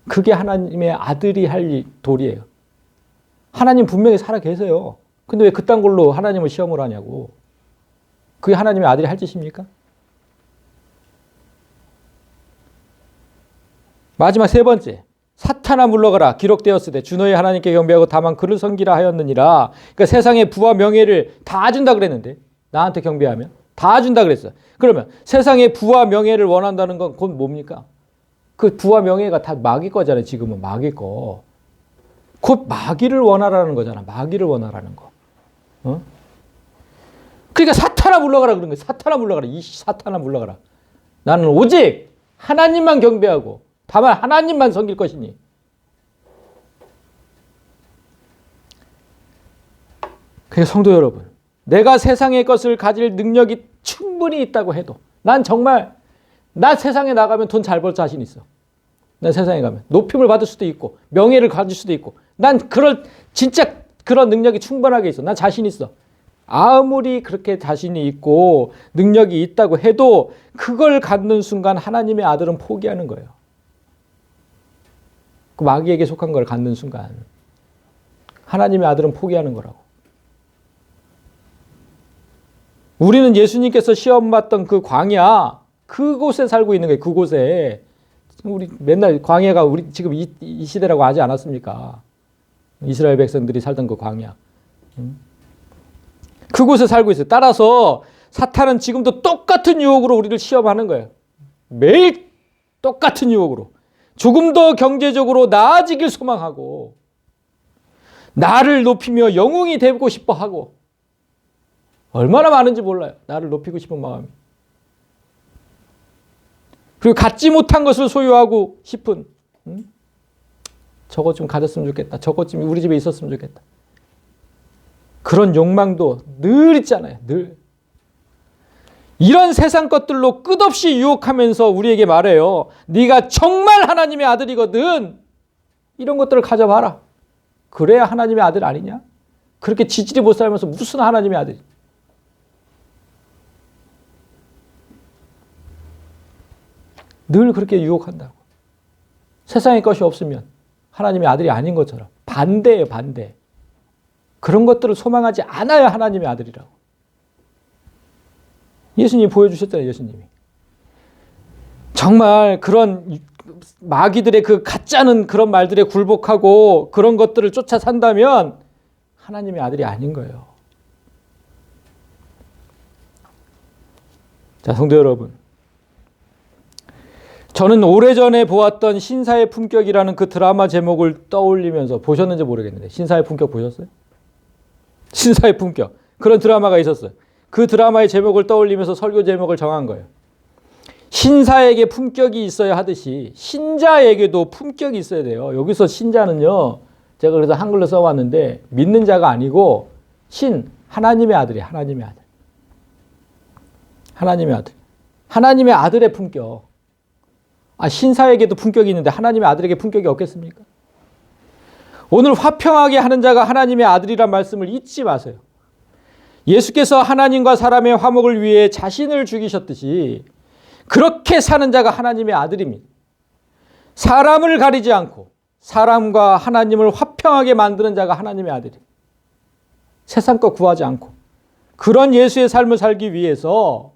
그게 하나님의 아들이 할 도리예요. 하나님 분명히 살아 계세요. 근데 왜 그딴 걸로 하나님을 시험을 하냐고. 그게 하나님의 아들이 할 짓입니까? 마지막 세 번째, 사탄아 물러가라 기록되었으되 주 너희 하나님께 경배하고 다만 그를 섬기라 하였느니라. 그러니까 세상의 부와 명예를 다 준다 그랬는데, 나한테 경배하면 다 준다 그랬어. 그러면 세상의 부와 명예를 원한다는 건 곧 뭡니까? 그 부와 명예가 다 마귀 거잖아요. 지금은 마귀 거. 곧 마귀를 원하라는 거잖아. 마귀를 원하라는 거. 어? 그러니까 사탄아 물러가라 그런 거예요. 사탄아 물러가라. 이 사탄아 물러가라. 나는 오직 하나님만 경배하고 다만 하나님만 섬길 것이니. 그래서 성도 여러분, 내가 세상의 것을 가질 능력이 충분히 있다고 해도 난 정말 나 세상에 나가면 돈 잘 벌 자신 있어. 난 세상에 가면 높임을 받을 수도 있고 명예를 가질 수도 있고 난 진짜 그런 능력이 충분하게 있어. 난 자신 있어. 아무리 그렇게 자신이 있고 능력이 있다고 해도 그걸 갖는 순간 하나님의 아들은 포기하는 거예요. 그 마귀에게 속한 걸 갖는 순간 하나님의 아들은 포기하는 거라고. 우리는 예수님께서 시험 받던 그 광야, 그곳에 살고 있는 거예요. 그곳에. 우리 맨날 광야가 우리 지금 이 시대라고 하지 않았습니까? 이스라엘 백성들이 살던 그 광야. 그곳에 살고 있어요. 따라서 사탄은 지금도 똑같은 유혹으로 우리를 시험하는 거예요. 매일 똑같은 유혹으로. 조금 더 경제적으로 나아지길 소망하고 나를 높이며 영웅이 되고 싶어 하고 얼마나 많은지 몰라요. 나를 높이고 싶은 마음이. 그리고 갖지 못한 것을 소유하고 싶은 저것 좀 가졌으면 좋겠다. 저것 좀 우리 집에 있었으면 좋겠다. 그런 욕망도 늘 있잖아요. 늘. 이런 세상 것들로 끝없이 유혹하면서 우리에게 말해요. 네가 정말 하나님의 아들이거든. 이런 것들을 가져봐라. 그래야 하나님의 아들 아니냐? 그렇게 지질이 못 살면서 무슨 하나님의 아들이. 늘 그렇게 유혹한다고. 세상의 것이 없으면 하나님의 아들이 아닌 것처럼. 반대예요, 반대. 그런 것들을 소망하지 않아야 하나님의 아들이라고. 예수님이 보여주셨잖아요, 예수님이. 정말 그런 마귀들의 그 가짜는 그런 말들에 굴복하고 그런 것들을 쫓아 산다면 하나님의 아들이 아닌 거예요. 자, 성도 여러분. 저는 오래전에 보았던 신사의 품격이라는 그 드라마 제목을 떠올리면서 보셨는지 모르겠는데 신사의 품격 보셨어요? 신사의 품격. 그런 드라마가 있었어요. 그 드라마의 제목을 떠올리면서 설교 제목을 정한 거예요. 신사에게 품격이 있어야 하듯이 신자에게도 품격이 있어야 돼요. 여기서 신자는요. 제가 그래서 한글로 써왔는데 믿는 자가 아니고 하나님의 아들이에요. 하나님의 아들. 하나님의 아들. 하나님의 아들의 품격. 신사에게도 품격이 있는데 하나님의 아들에게 품격이 없겠습니까? 오늘 화평하게 하는 자가 하나님의 아들이란 말씀을 잊지 마세요. 예수께서 하나님과 사람의 화목을 위해 자신을 죽이셨듯이 그렇게 사는 자가 하나님의 아들입니다. 사람을 가리지 않고 사람과 하나님을 화평하게 만드는 자가 하나님의 아들이에요. 세상 것 구하지 않고 그런 예수의 삶을 살기 위해서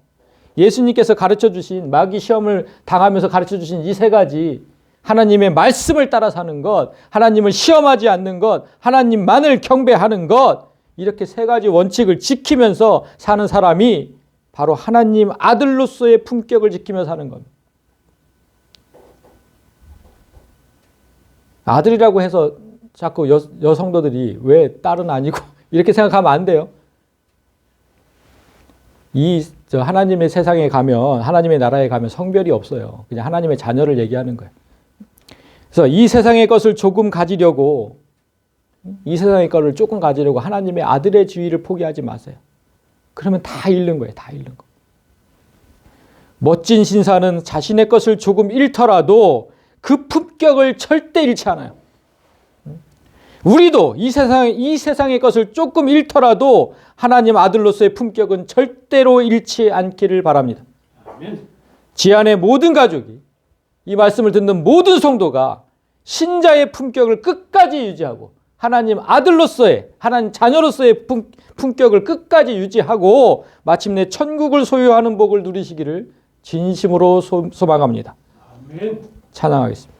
예수님께서 가르쳐 주신 마귀 시험을 당하면서 가르쳐 주신 이 세 가지 하나님의 말씀을 따라 사는 것, 하나님을 시험하지 않는 것, 하나님만을 경배하는 것 이렇게 세 가지 원칙을 지키면서 사는 사람이 바로 하나님 아들로서의 품격을 지키며 사는 겁니다. 아들이라고 해서 자꾸 여성도들이 왜 딸은 아니고 이렇게 생각하면 안 돼요. 하나님의 세상에 가면 하나님의 나라에 가면 성별이 없어요. 그냥 하나님의 자녀를 얘기하는 거예요. 그래서 이 세상의 것을 조금 가지려고 이 세상의 것을 조금 가지려고 하나님의 아들의 지위를 포기하지 마세요. 그러면 다 잃는 거예요. 다 잃는 거. 멋진 신사는 자신의 것을 조금 잃더라도 그 품격을 절대 잃지 않아요. 우리도 이 세상의 것을 조금 잃더라도 하나님 아들로서의 품격은 절대로 잃지 않기를 바랍니다. 아멘. 지안의 모든 가족이 이 말씀을 듣는 모든 성도가 신자의 품격을 끝까지 유지하고 하나님 아들로서의 하나님 자녀로서의 품격을 끝까지 유지하고 마침내 천국을 소유하는 복을 누리시기를 진심으로 소망합니다. 아멘. 찬양하겠습니다.